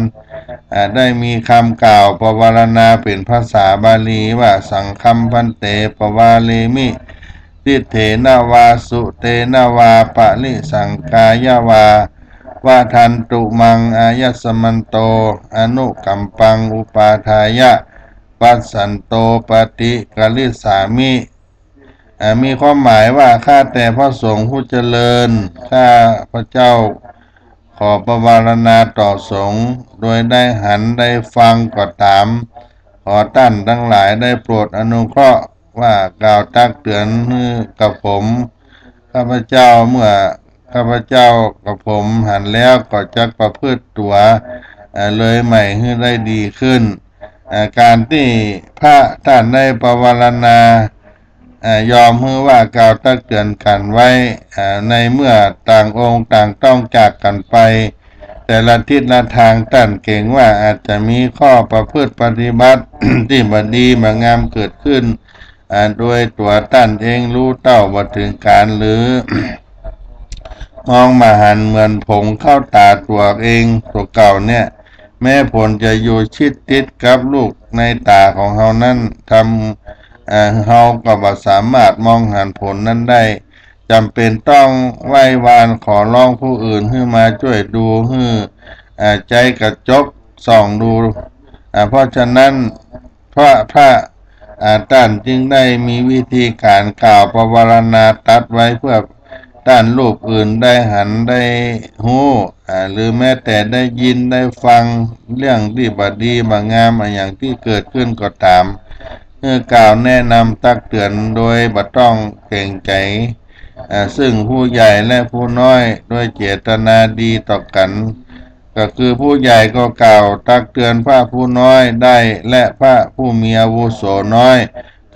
B: ได้มีคำกล่าวปวารณาเป็นภาษาบาลีว่าสังคัมพันเตปวาเลมิทิเถนาวาสุเตนาวาปะลิสังกายาวาวาทันตุมังอายัสมันโตอนุกัมปังอุปาทายะปัสสันโตปฏิกลิสามิมีความหมายว่าข้าแต่พระสงฆ์ผู้เจริญข้าพระเจ้าขอประวารณาต่อสงฆ์โดยได้หันได้ฟังก็ตามขอท่านทั้งหลายได้โปรดอนุเคราะห์ว่ากล่าวตักเตือนกับผมข้าพเจ้าเมื่อข้าพเจ้ากับผมหันแล้วก็จะประพฤติตัวเลยใหม่ให้ได้ดีขึ้นการที่พระท่านได้ประวารณายอมให้ว่ากล่าวตักเตือนกันไว้ในเมื่อต่างองค์ต่างต้องจากกันไปแต่ละทิศละทางท่านเก่งว่าอาจจะมีข้อประพฤติปฏิบัติ ที่บดีมางามเกิดขึ้นโดยตัวท่านเองรู้เต้าบ่ถึงการหรือ มองมาหันเหมือนผงเข้าตาตัวเองตัวเก่าเนี่ยแม้ผลจะอยู่ชิดติดกับลูกในตาของเฮานั้นทำเฮาก็บ่สามารถมองหันผลนั้นได้จำเป็นต้องไหว้วานขอร้องผู้อื่นให้มาช่วยดูให้ใจกระจบส่องดูเพราะฉะนั้นพระท่านจึงได้มีวิธีการกล่าวปวารณาตัดไว้เพื่อด้านรูปอื่นได้หันได้หูหรือแม้แต่ได้ยินได้ฟังเรื่องที่บดีบางามอย่างที่เกิดขึ้นก็ตามเมื่อกล่าวแนะนำตักเตือนโดยบ่ต้องเกรงใจซึ่งผู้ใหญ่และผู้น้อยด้วยเจตนาดีต่อกันก็คือผู้ใหญ่ก็กล่าวตักเตือนพระผู้น้อยได้และพระผู้มีอาวุโสน้อย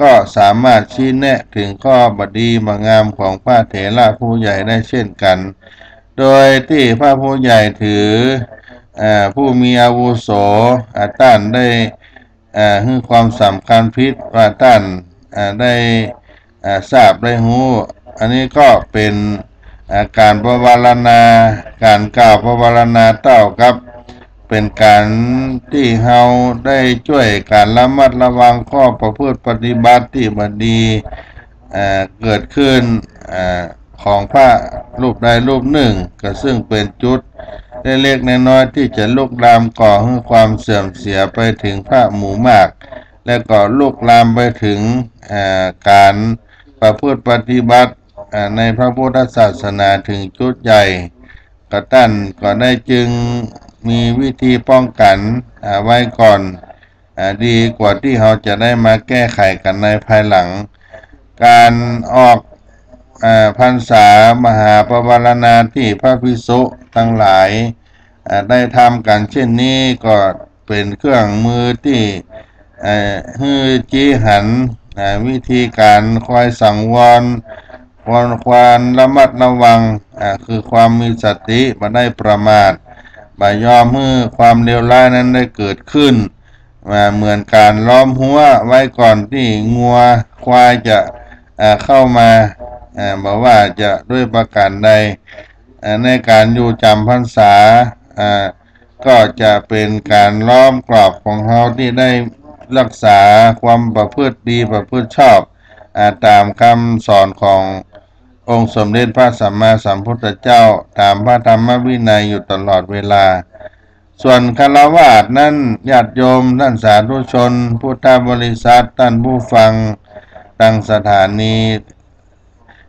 B: ก็สามารถชี้แนะถึงข้อบดีบางามของพระเถระผู้ใหญ่ได้เช่นกันโดยที่พระผู้ใหญ่ถือผู้มีอาวุโสท่านได้ให้ความสำคัญพิษว่าท่านได้ทราบได้รู้อันนี้ก็เป็นการประวารณาการกล่าวประวารณาเต้ากับเป็นการที่เฮาได้ช่วยการระมัดระวังข้อประพฤติปฏิบัติที่บ่ดีเกิดขึ้นของพระรูปใดรูปหนึ่งก็ซึ่งเป็นจุดเล็กๆน้อยๆที่จะลุกลามก่อให้ความเสื่อมเสียไปถึงพระหมู่มากและก็ลุกลามไปถึงการประพฤติปฏิบัติในพระพุทธศาสนาถึงจุดใหญ่ก็ท่านก็ได้จึงมีวิธีป้องกันไว้ก่อนดีกว่าที่เราจะได้มาแก้ไขกันในภายหลังการออกพรรษามหาปวารณาที่พระภิกษุทั้งหลายได้ทำกันเช่นนี้ก็เป็นเครื่องมือที่ฮือจี้หันวิธีการคอยสั่งวรความระมัดระวังคือความมีสติบ่ได้ประมาทบ่ยอมให้ความเลวร้ายนั้นได้เกิดขึ้นเหมือนการล้อมหัวไว้ก่อนที่งัวควายจะเข้ามาบอกว่าจะด้วยประการใดในการอยู่จำพรรษาก็จะเป็นการล้อมกรอบของเขาที่ได้รักษาความประพฤติดีประพฤติชอบตามคำสอนขององค์สมเด็จพระสัมมาสัมพุทธเจ้าตามพระธรรมวินัยอยู่ตลอดเวลาส่วนฆราวาสนั้นญาติโยมท่านสาธุชนพุทธบริษัทท่านผู้ฟังตั้งสถานี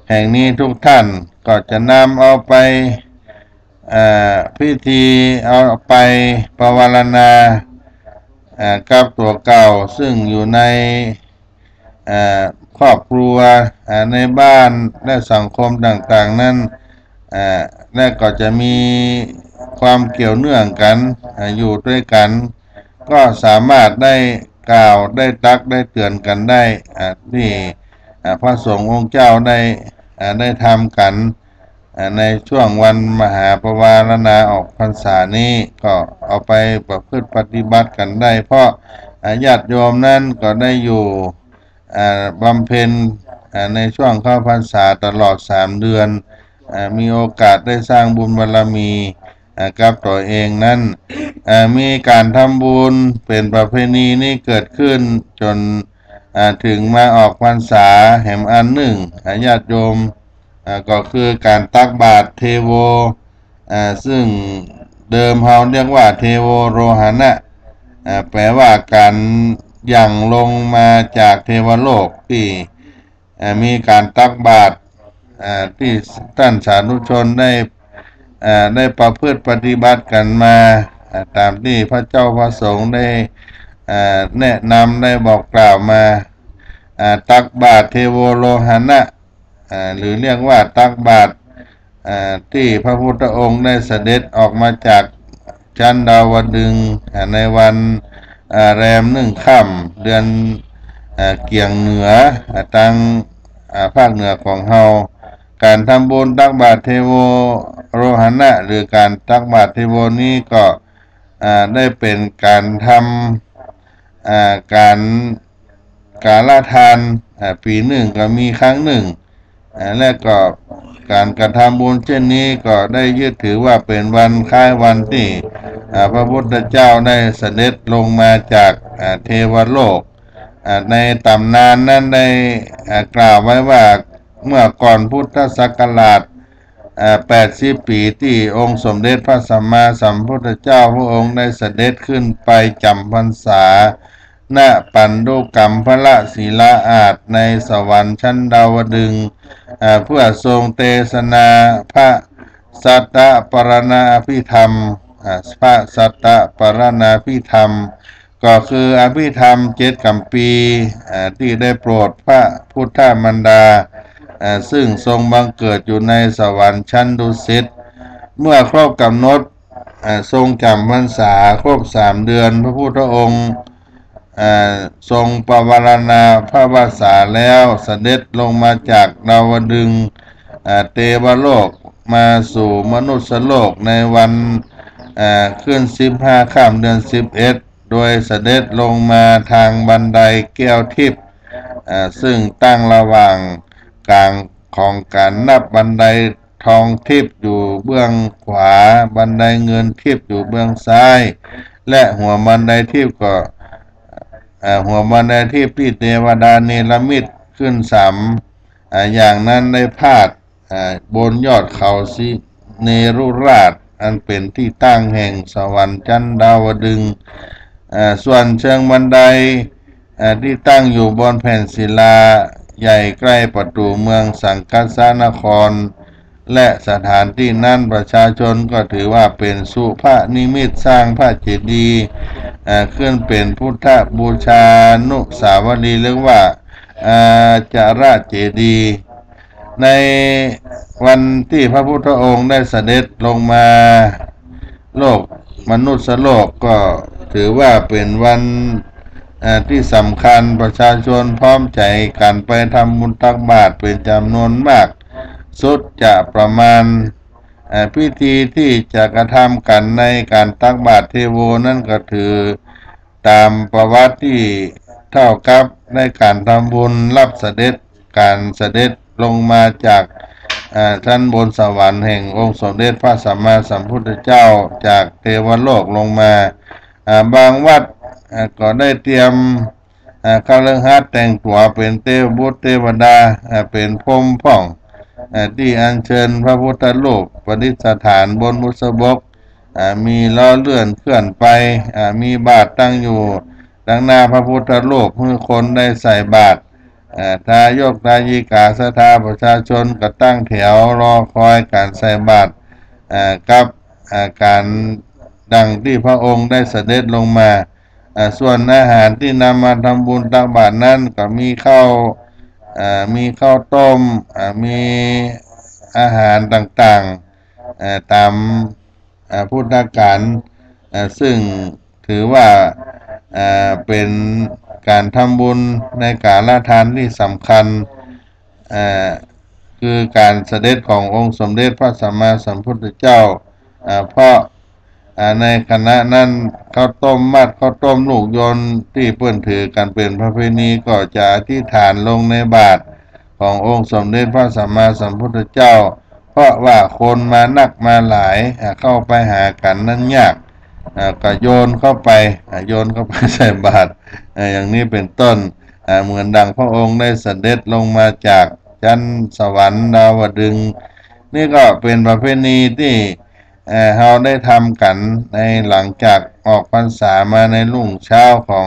B: แห่งนี้ทุกท่านก็จะนำเอาไปพิธีเอาไปปวารณากับตัวเก่าซึ่งอยู่ในครอบครัวในบ้านและสังคมต่างๆนั้น และก็จะมีความเกี่ยวเนื่องกันอยู่ด้วยกันก็สามารถได้กล่าวได้ตักได้เตือนกันได้ที่พระสงฆ์องค์เจ้าได้ทำกันในช่วงวันมหาปวารณาออกพรรษานี้ก็เอาไปประพฤติปฏิบัติกันได้เพราะญาติโยมนั้นก็ได้อยู่บำเพ็ญในช่วงเข้าพรรษาตลอด3 เดือนมีโอกาสได้สร้างบุญบารมีกับตัวเองนั้นมีการทำบุญเป็นประเพณีนี้เกิดขึ้นจนถึงมาออกพรรษาแห่งอันหนึ่งญาติโยมก็คือการตักบาตรเทโวซึ่งเดิมเราเรียกว่าเทโวโรหณะแปลว่าการหยั่งลงมาจากเทวโลกที่มีการตักบาตรที่ท่านสาธุชนได้ประพฤติปฏิบัติกันมาตามที่พระเจ้าพระสงฆ์ได้แนะนำได้บอกกล่าวมาตักบาตรเทโวโลหณะหรือเรียกว่าตักบาตรที่พระพุทธองค์ได้เสด็จออกมาจากชั้นดาวดึงส์ในวันแรม1 ค่ำเดือนเกี่ยงเหนือทางภาคเหนือของเฮาการทำบุญตักบาตรเทโวโรหณะหรือการตักบาตรเทโวนี้ก็ได้เป็นการทำการละทานปีหนึ่งก็มีครั้งหนึ่งและก็การกระทำบุญเช่นนี้ก็ได้ยึดถือว่าเป็นวันคล้ายวันที่พระพุทธเจ้าได้เสด็จลงมาจากเทวโลกในตำนานนั้นได้กล่าวไว้ว่าเมื่อก่อนพุทธศักราช80 ปีที่องค์สมเด็จพระสัมมาสัมพุทธเจ้าพระองค์ได้เสด็จขึ้นไปจำพรรษาณปันดุกัมพละศิลาอาสน์ในสวรรค์ชั้นดาวดึงส์เพื่อทรงเทศนาพระสัตตปรณาภิธรรมพระสัตตปรณาภิธรรมก็คืออภิธรรม7 กัมปีที่ได้โปรดพระพุทธมารดาซึ่งทรงบังเกิดอยู่ในสวรรค์ชั้นดุสิตเมื่อครบกำหนดทรงจำพรรษาครบ3 เดือนพระพุทธองค์ทรงปวารณาพระวาสาแล้วเสด็จลงมาจากดาวดึงส์เทวโลกมาสู่มนุษยโลกในวันขึ้น15 ค่ำเดือน11โดยเสด็จลงมาทางบันไดแก้วทิพย์ซึ่งตั้งระหว่างกลางของการนับบันไดทองทิพย์อยู่เบื้องขวาบันไดเงินทิพย์อยู่เบื้องซ้ายและหัวบันไดทิพย์ก็หัวบันไดทิพย์ที่เทวดาเนรมิตขึ้นอย่างนั้นได้พาดบนยอดเขาสิเนรุราชอันเป็นที่ตั้งแห่งสวรรค์ชั้นดาวดึงส์ส่วนเชิงบันไดที่ตั้งอยู่บนแผ่นศิลาใหญ่ใกล้ประตูเมืองสังกัสสานครและสถานที่นั้นประชาชนก็ถือว่าเป็นสุภนิมิตสร้างพระเจดีย์ขึ้นเป็นพุทธบูชานุสาวรีย์เรียกว่าจาระเจดีย์ในวันที่พระพุทธองค์ได้เสด็จลงมาโลกมนุษย์โลกก็ถือว่าเป็นวันที่สำคัญประชาชนพร้อมใจกันไปทำบุญตักบาตรเป็นจำนวนมากสุดจะประมาณพิธีที่จะกระทำกันในการตักบาตรเทโวนั่นก็ถือตามประวัติที่เท่ากับในการทำบุญรับเสด็จการเสด็จลงมาจากชั้นบนสวรรค์แห่งองค์สมเด็จพระสัมมาสัมพุทธเจ้าจากเทวโลกลงมาบางวัดก็ได้เตรียมคฤหัสถ์แต่งตัวเป็นเทพบุตรเทวดาเป็นพรหมผ่องที่อัญเชิญพระพุทธรูปประดิษฐานบนบุษบกมีล้อเลื่อนเคลื่อนไปมีบาตรตั้งอยู่ดังหน้าพระพุทธรูปเพื่อคนได้ใส่บาตรทายกทายิกาศรัทธาประชาชนก็ตั้งแถวรอคอยการใส่บาตรกับการดังที่พระองค์ได้เสด็จลงมาส่วนอาหารที่นำมาทำบุญตักบาตรนั้นก็มีข้าวต้มมี อาหารต่างๆตามพุทธกาลซึ่งถือว่าเป็นการทำบุญในการละทานที่สำคัญคือการเสด็จขององค์สมเด็จพระสัมมาสัมพุทธเจ้าเพราะในคณะนั้นข้าวต้มมัดข้าวต้มลูกยนต์ที่เปิ้นถือกันเป็นประเพณีก็จะอธิษฐานลงในบาตรขององค์สมเด็จพระสัมมาสัมพุทธเจ้าเพราะว่าคนมานักมาหลายเข้าไปหากันนั้นยากก็โยนเข้าไปใส่บาตรอย่างนี้เป็นต้นเหมือนดังพระองค์ได้เสด็จลงมาจากชั้นสวรรค์ดาวดึงส์นี่ก็เป็นประเพณีที่เราได้ทำกันในหลังจากออกพรรษามาในรุ่งเช้าของ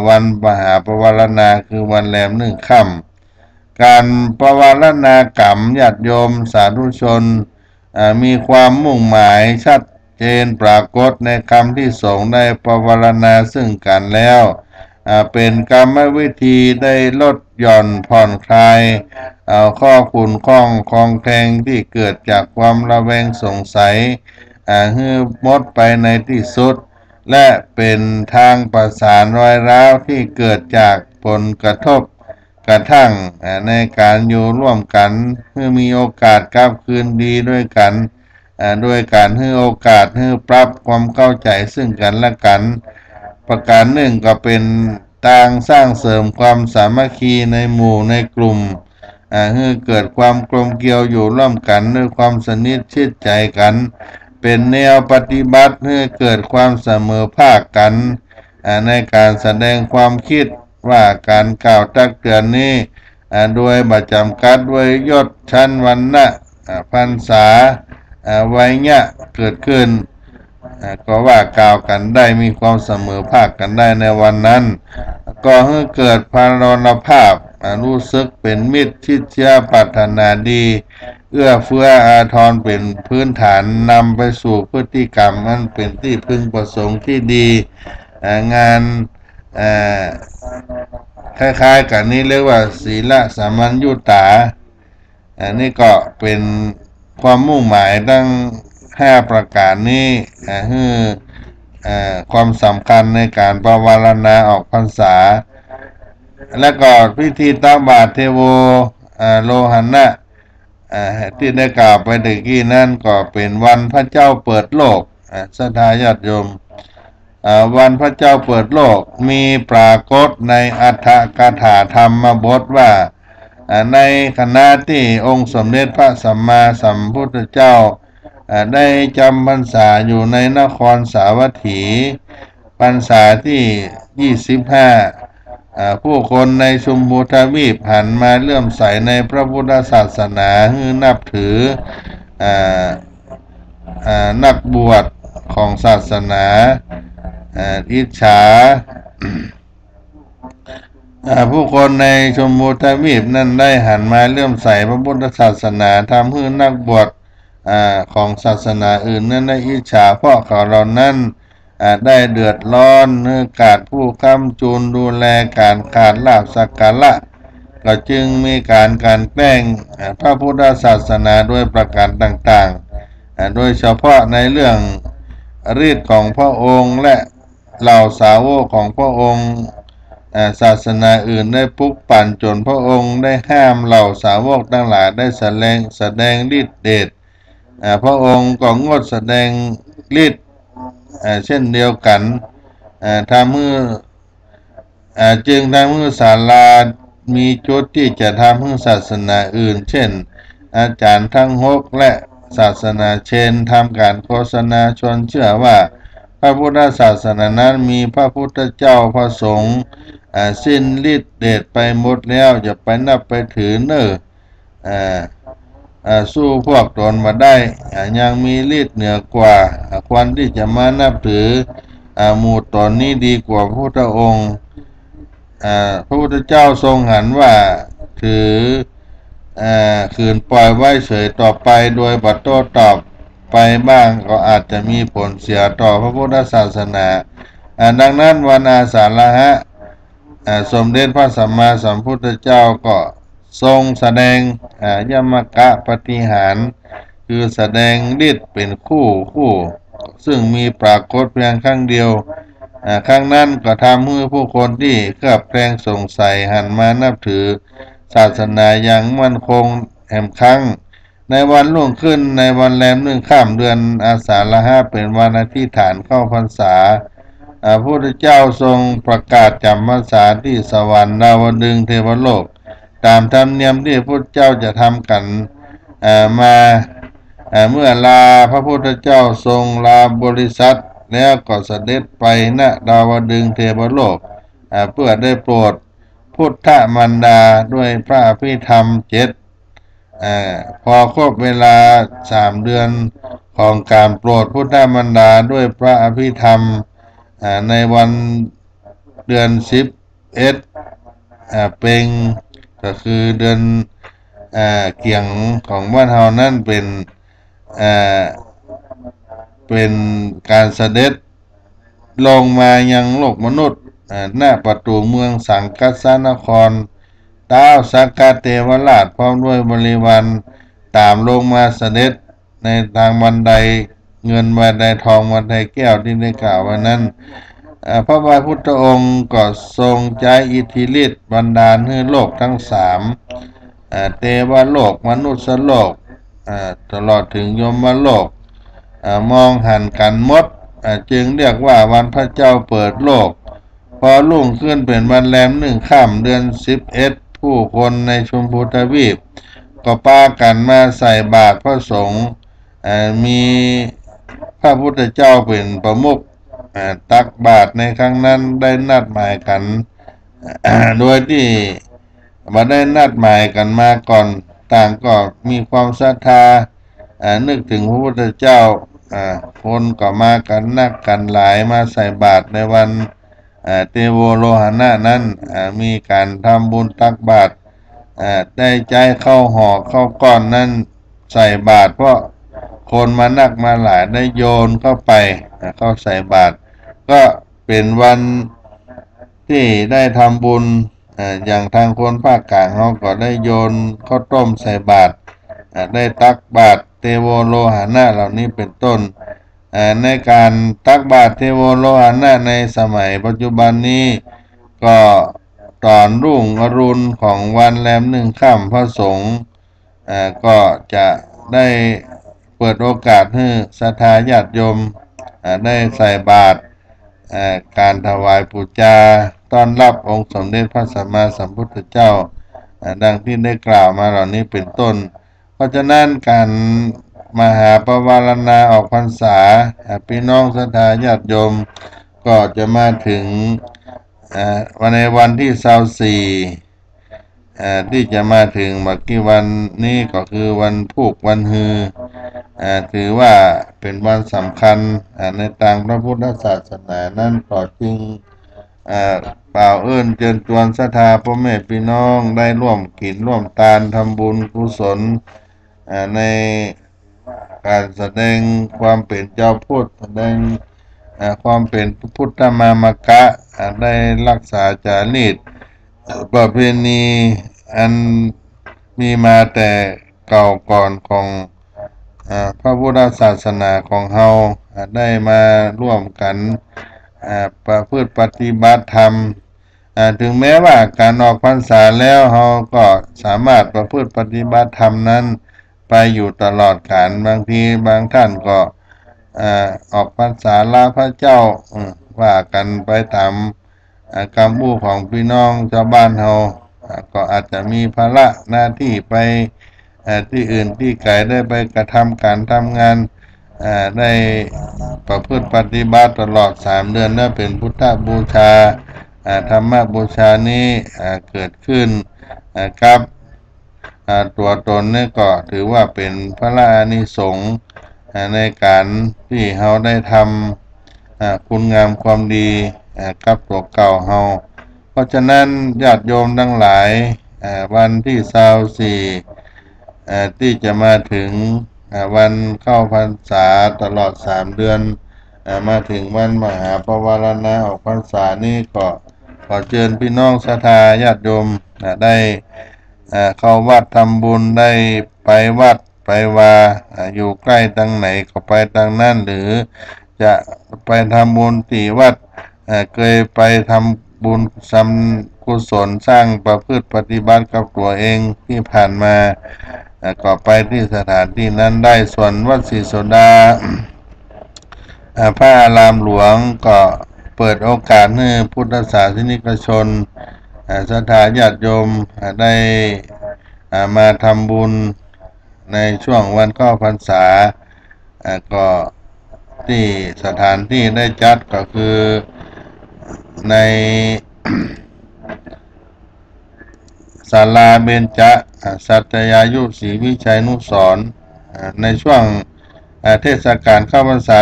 B: วันมหาปวารณาคือวันแรม1 ค่ำการปวารณากรรมญาติโยมสาธุชนมีความมุ่งหมายชัดเจนปรากฏในคำที่สงฆ์ได้ปวารณาซึ่งกันแล้วเป็นกรรมวิธีได้ลดหย่อนผ่อนคลายข้อขุ่นข้องคลองแคลงที่เกิดจากความระแวงสงสัยให้หมดไปในที่สุดและเป็นทางประสานรอยร้าวที่เกิดจากผลกระทบกระทั่งในการอยู่ร่วมกันเพื่อมีโอกาสกลับคืนดีด้วยกันด้วยการให้โอกาสให้ปรับความเข้าใจซึ่งกันและกันประการหนึ่งก็เป็นทางสร้างเสริมความสามัคคีในหมู่ในกลุ่มให้เกิดความกลมเกลียวอยู่ร่วมกันด้วยความสนิทชิดใจกันเป็นแนวปฏิบัติให้เกิดความเสมอภาคกันในการแสดงความคิดว่าการกล่าวตักเตือนนี้โดยบัจำกัดด้วยยศชั้นวรรณะพรรษาวัยเนี่ยเกิดขึ้นก็ว่ากล่าวกันได้มีความเสมอภาคกันได้ในวันนั้นก็ให้เกิดพารณภาพรู้สึกเป็นมิตรชิดเชื้อปรารถนาดีเอื้อเฟื้ออาทรเป็นพื้นฐานนำไปสู่พฤติกรรมนั้นเป็นที่พึงประสงค์ที่ดีงานคล้ายๆกันนี้เรียกว่าศีลสัมมัญญุตานี่ก็เป็นความมุ่งหมายตั้ง5 ประการนี้คือความสำคัญในการปวารณาออกพรรษาและก็พิธีตักบาตรเทโวโลหันะที่ได้กล่าวไปตะกี้นั่นก็เป็นวันพระเจ้าเปิดโลกศรัทธาญาติโยมวันพระเจ้าเปิดโลกมีปรากฏในอัฏฐกถาธรรมบทว่าในขณะที่องค์สมเด็จพระสัมมาสัมพุทธเจ้าได้จำพรรษาอยู่ในนครสาวัตถีพรรษาที่25ผู้คนในชมพูทวีปหันมาเลื่อมใสในพระพุทธศาสนาคือนับถือนักบวชของศาสนาอิจฉาผู้คนในชมพูทวีปนั้นได้หันมาเลื่อมใสพระพุทธศาสนาทำให้นักบวชของศาสนาอื่นนั้นได้อิจฉาเพราะเขาเหล่านั้นได้เดือดร้อนเนื่องจากผู้ค้ำจุนดูแลการขาดลาภสักการะก็จึงมีการแกล้งพระพุทธศาสนาด้วยประการต่างๆโดยเฉพาะในเรื่องฤทธิ์ของพระองค์และเหล่าสาวกของพระองค์ศาสนาอื่นได้ปลุกปั่นจนพระองค์ได้ห้ามเหล่าสาวกทั้งหลายได้แสดงฤทธิ์เดชพระองค์ก็งดแสดงฤทธิ์เช่นเดียวกันทำให้จึงทำให้ศาลามีจุดที่จะทำให้ศาสนาอื่นเช่นอาจารย์ทั้ง6และศาสนาเชนทำการโฆษณาชวนเชื่อว่าพระพุทธศาสนานั้นมีพระพุทธเจ้าพระสงฆ์สิ้นฤทธิ์เดชไปหมดแล้วอย่าไปนับไปถือเน้อสู้พวกตนมาได้ยังมีฤทธิ์เหนือกว่าควรที่จะมานับถือหมู่ตนนี้ดีกว่าพระพุทธองค์พระพุทธเจ้าทรงหันว่าถือขืนปล่อยไว้เฉยต่อไปโดยบัดโต้ตอบไปบ้างก็อาจจะมีผลเสียต่อพระพุทธศาสนาดังนั้นวันอาสาฬหะสมเด็จพระสัมมาสัมพุทธเจ้าก็ ทรงแสดงยมกะปฏิหารคือแสดงฤทธิ์เป็นคู่ซึ่งมีปรากฏเพียงครั้งเดียวครั้งนั้นก็ทำให้ผู้คนที่เคลือบแคลงสงสัยหันมานับถือศาสนาอย่างมั่นคงแห่งครั้งในวันรุ่งขึ้นในวันแรม1 ค่ำเดือนอาสาฬหะเป็นวันอธิษฐานเข้าพรรษาพระพุทธเจ้าทรงประกาศจำพรรษาที่สวรรค์ดาวดึงส์เทวโลกตามธรรมเนียมที่พระพุทธเจ้าจะทำกันมาเมื่อลาพระพุทธเจ้าทรงลาบริษัทแล้วก็เสด็จไปณดาวดึงส์เทวโลกเพื่อได้โปรดพุทธมารดาด้วยพระอภิธรรม7พอครบเวลา3 เดือนของการโปรดพุทธมารดาด้วยพระอภิธรรมในวันเดือน11เป็นก็คือเดือนเกี่ยงของบ้านเฮานั่นเป็นการเสด็จลงมายังโลกมนุษย์หน้าประตูเมืองสังกัสสนครท้าวสักกะเทวราชพร้อมด้วยบริวารตามลงมาเสด็จในทางบันไดเงินบันไดทองบันไดแก้วที่ได้กล่าวไว้นั้นพระบาทพุทธองค์ก็ทรงใจอิทธิฤทธิ์บันดาลให้โลกทั้ง3เทวโลกมนุษย์โลกตลอดถึงยมโลกมองหันกันหมดจึงเรียกว่าวันพระเจ้าเปิดโลกพอรุ่งขึ้นเป็นวันแรม1 ค่ำเดือน11ผู้คนในชมพูทวีปก็พากันมาใส่บาตรพระสงฆ์มีพระพุทธเจ้าเป็นประมุขตักบาตรในครั้งนั้นได้นัดหมายกันโดยที่มาได้นัดหมายกันมาก่อนต่างก็มีความศรัทธานึกถึงพระพุทธเจ้าคนก็มากันนักกันหลายมาใส่บาตรในวันเตโวโลหณะนั้นมีการทำบุญตักบาตรได้ใจเข้าห่อเข้าก้อนนั้นใส่บาตรเพราะคนมานักมาหลายได้โยนเข้าไปเข้าใส่บาตรก็เป็นวันที่ได้ทำบุญอย่างทางคนภาคกลางเขาก็ได้โยนข้าวต้มใส่บาตรได้ตักบาตรเทโวโลหณะเหล่านี้เป็นต้นในการตักบาตรเทโวโลหณะในสมัยปัจจุบันนี้ก็ตอนรุ่งอรุณของวันแรม1 ค่ำพระสงฆ์ก็จะได้เปิดโอกาสให้ศรัทธาญาติโยมได้ใส่บาตรการถวายปูจาต้อนรับองค์สมเด็จพระสัมมาสัมพุทธเจ้าดังที่ได้กล่าวมาเหล่านี้เป็นต้นเพราะฉะนั้นการมหาปวารณาออกพรรษาพี่น้องศรัทธาญาติโยมก็จะมาถึงวันในวันที่24ที่จะมาถึงเมื่อกี้วันนี้ก็คือวันพุธวันฮือถือว่าเป็นวันสำคัญในทางพระพุทธศาสนานั้นก็จึงเป่าเอิ้นเชิญชวนศรัทธาพ่อแม่พี่น้องได้ร่วมกินร่วมทานทำบุญกุศลในการแสดงความเป็นเจ้าพุทธแสดงความเป็นพุทธมามกะได้รักษาจารีตประเพณีอันมีมาแต่เก่าก่อนของพระพุทธศาสนาของเฮาได้มาร่วมกันประพฤติปฏิบัติธรรมถึงแม้ว่าการออกพรรษาแล้วเฮาก็สามารถประพฤติปฏิบัติธรรมนั้นไปอยู่ตลอดกาลบางทีบางท่านก็ออกพรรษาลาพระเจ้าว่ากันไปตามกรรมบูของพี่น้องชาวบ้านเฮาก็อาจจะมีภาระหน้าที่ไปที่อื่นที่ไกลได้ไปกระทำการทำงานได้ประพฤติปฏิบัติตลอด3 เดือนนั่นเป็นพุทธบูชาธรรมบูชานี้เกิดขึ้นกับตัวตนนี่ก็ถือว่าเป็นพระอานิสงส์ในการที่เฮาได้ทำคุณงามความดีกับตัวเก่าเฮาเพราะฉะนั้นญาติโยมทั้งหลายวันที่24ที่จะมาถึงวันเข้าพรรษาตลอด3 เดือนมาถึงวันมหาปวารณาออกพรรษานี้ก็ขอเชิญพี่น้องศรัทธาญาติโยมได้ เข้าวัดทำบุญได้ไปวัดไปว่าอยู่ใกล้ทางไหนก็ไปทางนั้นหรือจะไปทำบุญที่วัดเคยไปทำบุญทำกุศลสร้างประพฤติปฏิบัติกับตัวเองที่ผ่านมาก็ไปที่สถานที่นั้นได้ส่วนวัดศรีโสดาพระอารามหลวงก็เปิดโอกาสให้พุทธศาสนิกชนศรัทธาญาติโยมได้มาทำบุญในช่วงวันเข้าพรรษาก็ที่สถานที่ได้จัดก็คือในศาลาเบญจสัตยายุศรีวิชัยนุสรณ์ในช่วงเทศกาลเข้าพรรษา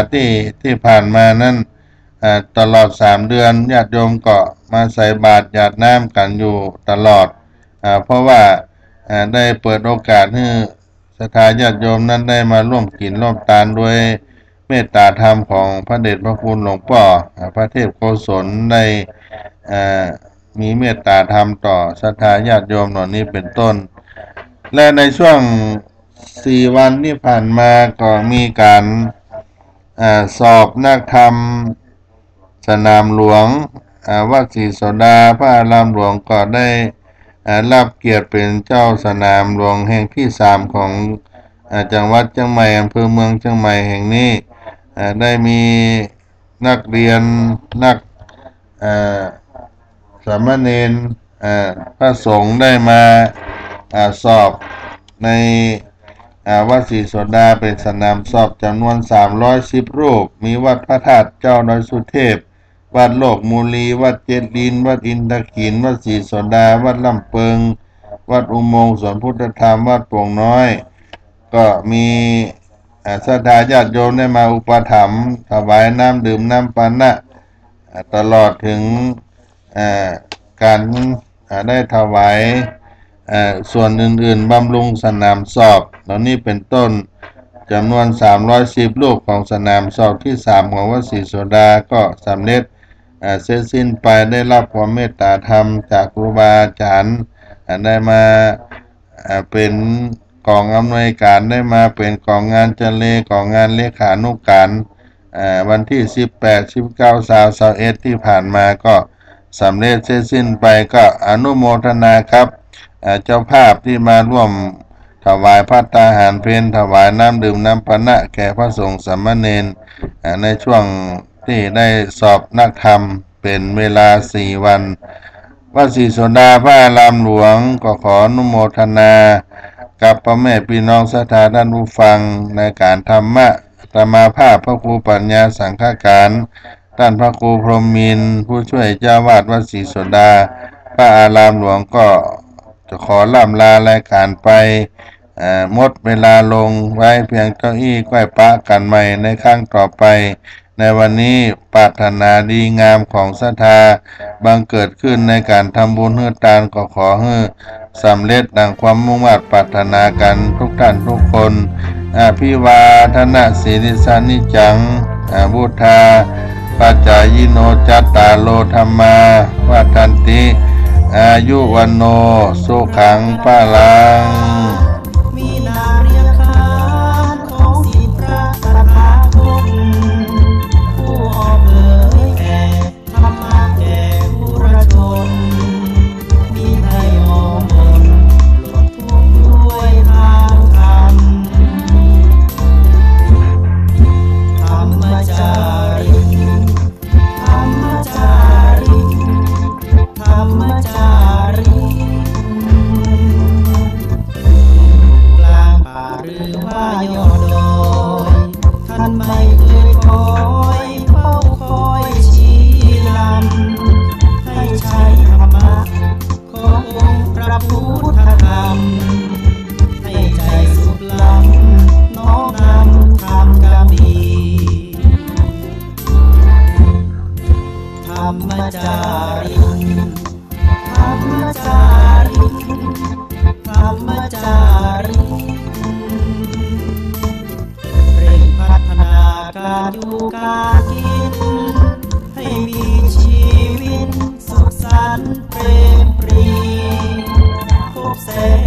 B: ที่ผ่านมานั้นตลอด3 เดือนญาติโยมก็มาใส่บาตรหยาดน้ำกันอยู่ตลอดเพราะว่าได้เปิดโอกาสให้ศรัทธาญาติโยมนั้นได้มาร่วมกินร่วมทานด้วยเมตตาธรรมของพระเดชพระคุณหลวงพ่อพระเทพโกศลได้มีเมตตาธรรมต่อศรัทธาญาติโยมเหล่านี้เป็นต้นและในช่วง4 วันที่ผ่านมาก็มีการสอบนักธรรมสนามหลวงวัดศรีโสดาพระอารามหลวงก็ได้รับเกียรติเป็นเจ้าสนามหลวงแห่งที่3ของจังหวัดเชียงใหม่อำเภอเมืองเชียงใหม่แห่งนี้ได้มีนักเรียนนักสามเณรพระสงฆ์ได้มาสอบในวัดศรีโสดาเป็นสนามสอบจำนวน310 รูปมีวัดพระธาตุเจ้าดอยสุเทพวัดโลกมูลีวัดเจ็ดลินวัดอินทขินวัดศรีโสดาวัดลำเปิงวัดอุโมงค์สวนพุทธธรรมวัดโป่งน้อยก็มีศรัทธาญาติโยมได้มาอุปถัมภ์ถวายน้ำดื่มน้ำปานะตลอดถึงการได้ถวายส่วนอื่นๆบำรุงสนามสอบเหล่านี้เป็นต้นจำนวน310 รูปของสนามสอบที่3ของวัดศรีโสดาก็สำเร็จเสร็จสิ้นไปได้รับความเมตตาธรรมจากครูบาอาจารย์ได้มาเป็นกองอำนวยการได้มาเป็นกองงานเจเลกองงานเลขานุการวันที่18 19 20 21ที่ผ่านมาก็สำเร็จเสร็จสิ้นไปก็อนุโมทนาครับเจ้าภาพที่มาร่วมถวายภัตตาหารเพลถวายน้ำดื่มน้ำปานะแก่พระสงฆ์สามเณรในช่วงที่ได้สอบนักธรรมเป็นเวลา4 วันวัดศรีโสดาพระอารามหลวงก็ขออนุโมทนากับพ่อแม่พี่น้องศรัทธาท่านผู้ฟังในการธรรมะธรรมาภาพพระครูปัญญาสังฆการท่านพระครูพรหมมินทร์ผู้ช่วยเจ้าวาดวัดศรีโสดาพระอารามหลวงก็จะขอล่ำลารายการไปหมดเวลาลงไว้เพียงเก้าอี้ก้อยปะกันใหม่ในครั้งต่อไปในวันนี้ปรารถนาดีงามของศรัทธาบังเกิดขึ้นในการทำบุญเฮือทานก็ขอให้สำเร็จดังความมุ่งมั่นปรารถนากันทุกท่านทุกคนพิวาทนาสิริสานิจังพุทธาปัจจายโนจัตตาโลธรรมาวัฏันติอายุวันโนสุขังพลัง
C: มีนาเรียกขานของสิทธิ์พระตถาคตผู้ออกเผยแผ่ธรรมะแก่ผู้ประชนมีให้มองมนหลุดทุกข์ด้วยทางธรรมธรรมจาริกธรรมจาริกธรรมจาริกหรือว่ายอดดอยท่านไม่เคยคอยเฝ้าคอยชี้นำให้ใช้ธรรมะขององค์พระพุทธธรรมให้ใจสุขล้ำน้อมนำธรรมกำพีธรรมจาริกธรรมจาริกธรรมจาริกเร่งพัฒนาการอยู่การกินให้มีชีวิตสุขสันต์เปรมปรีพบ แสง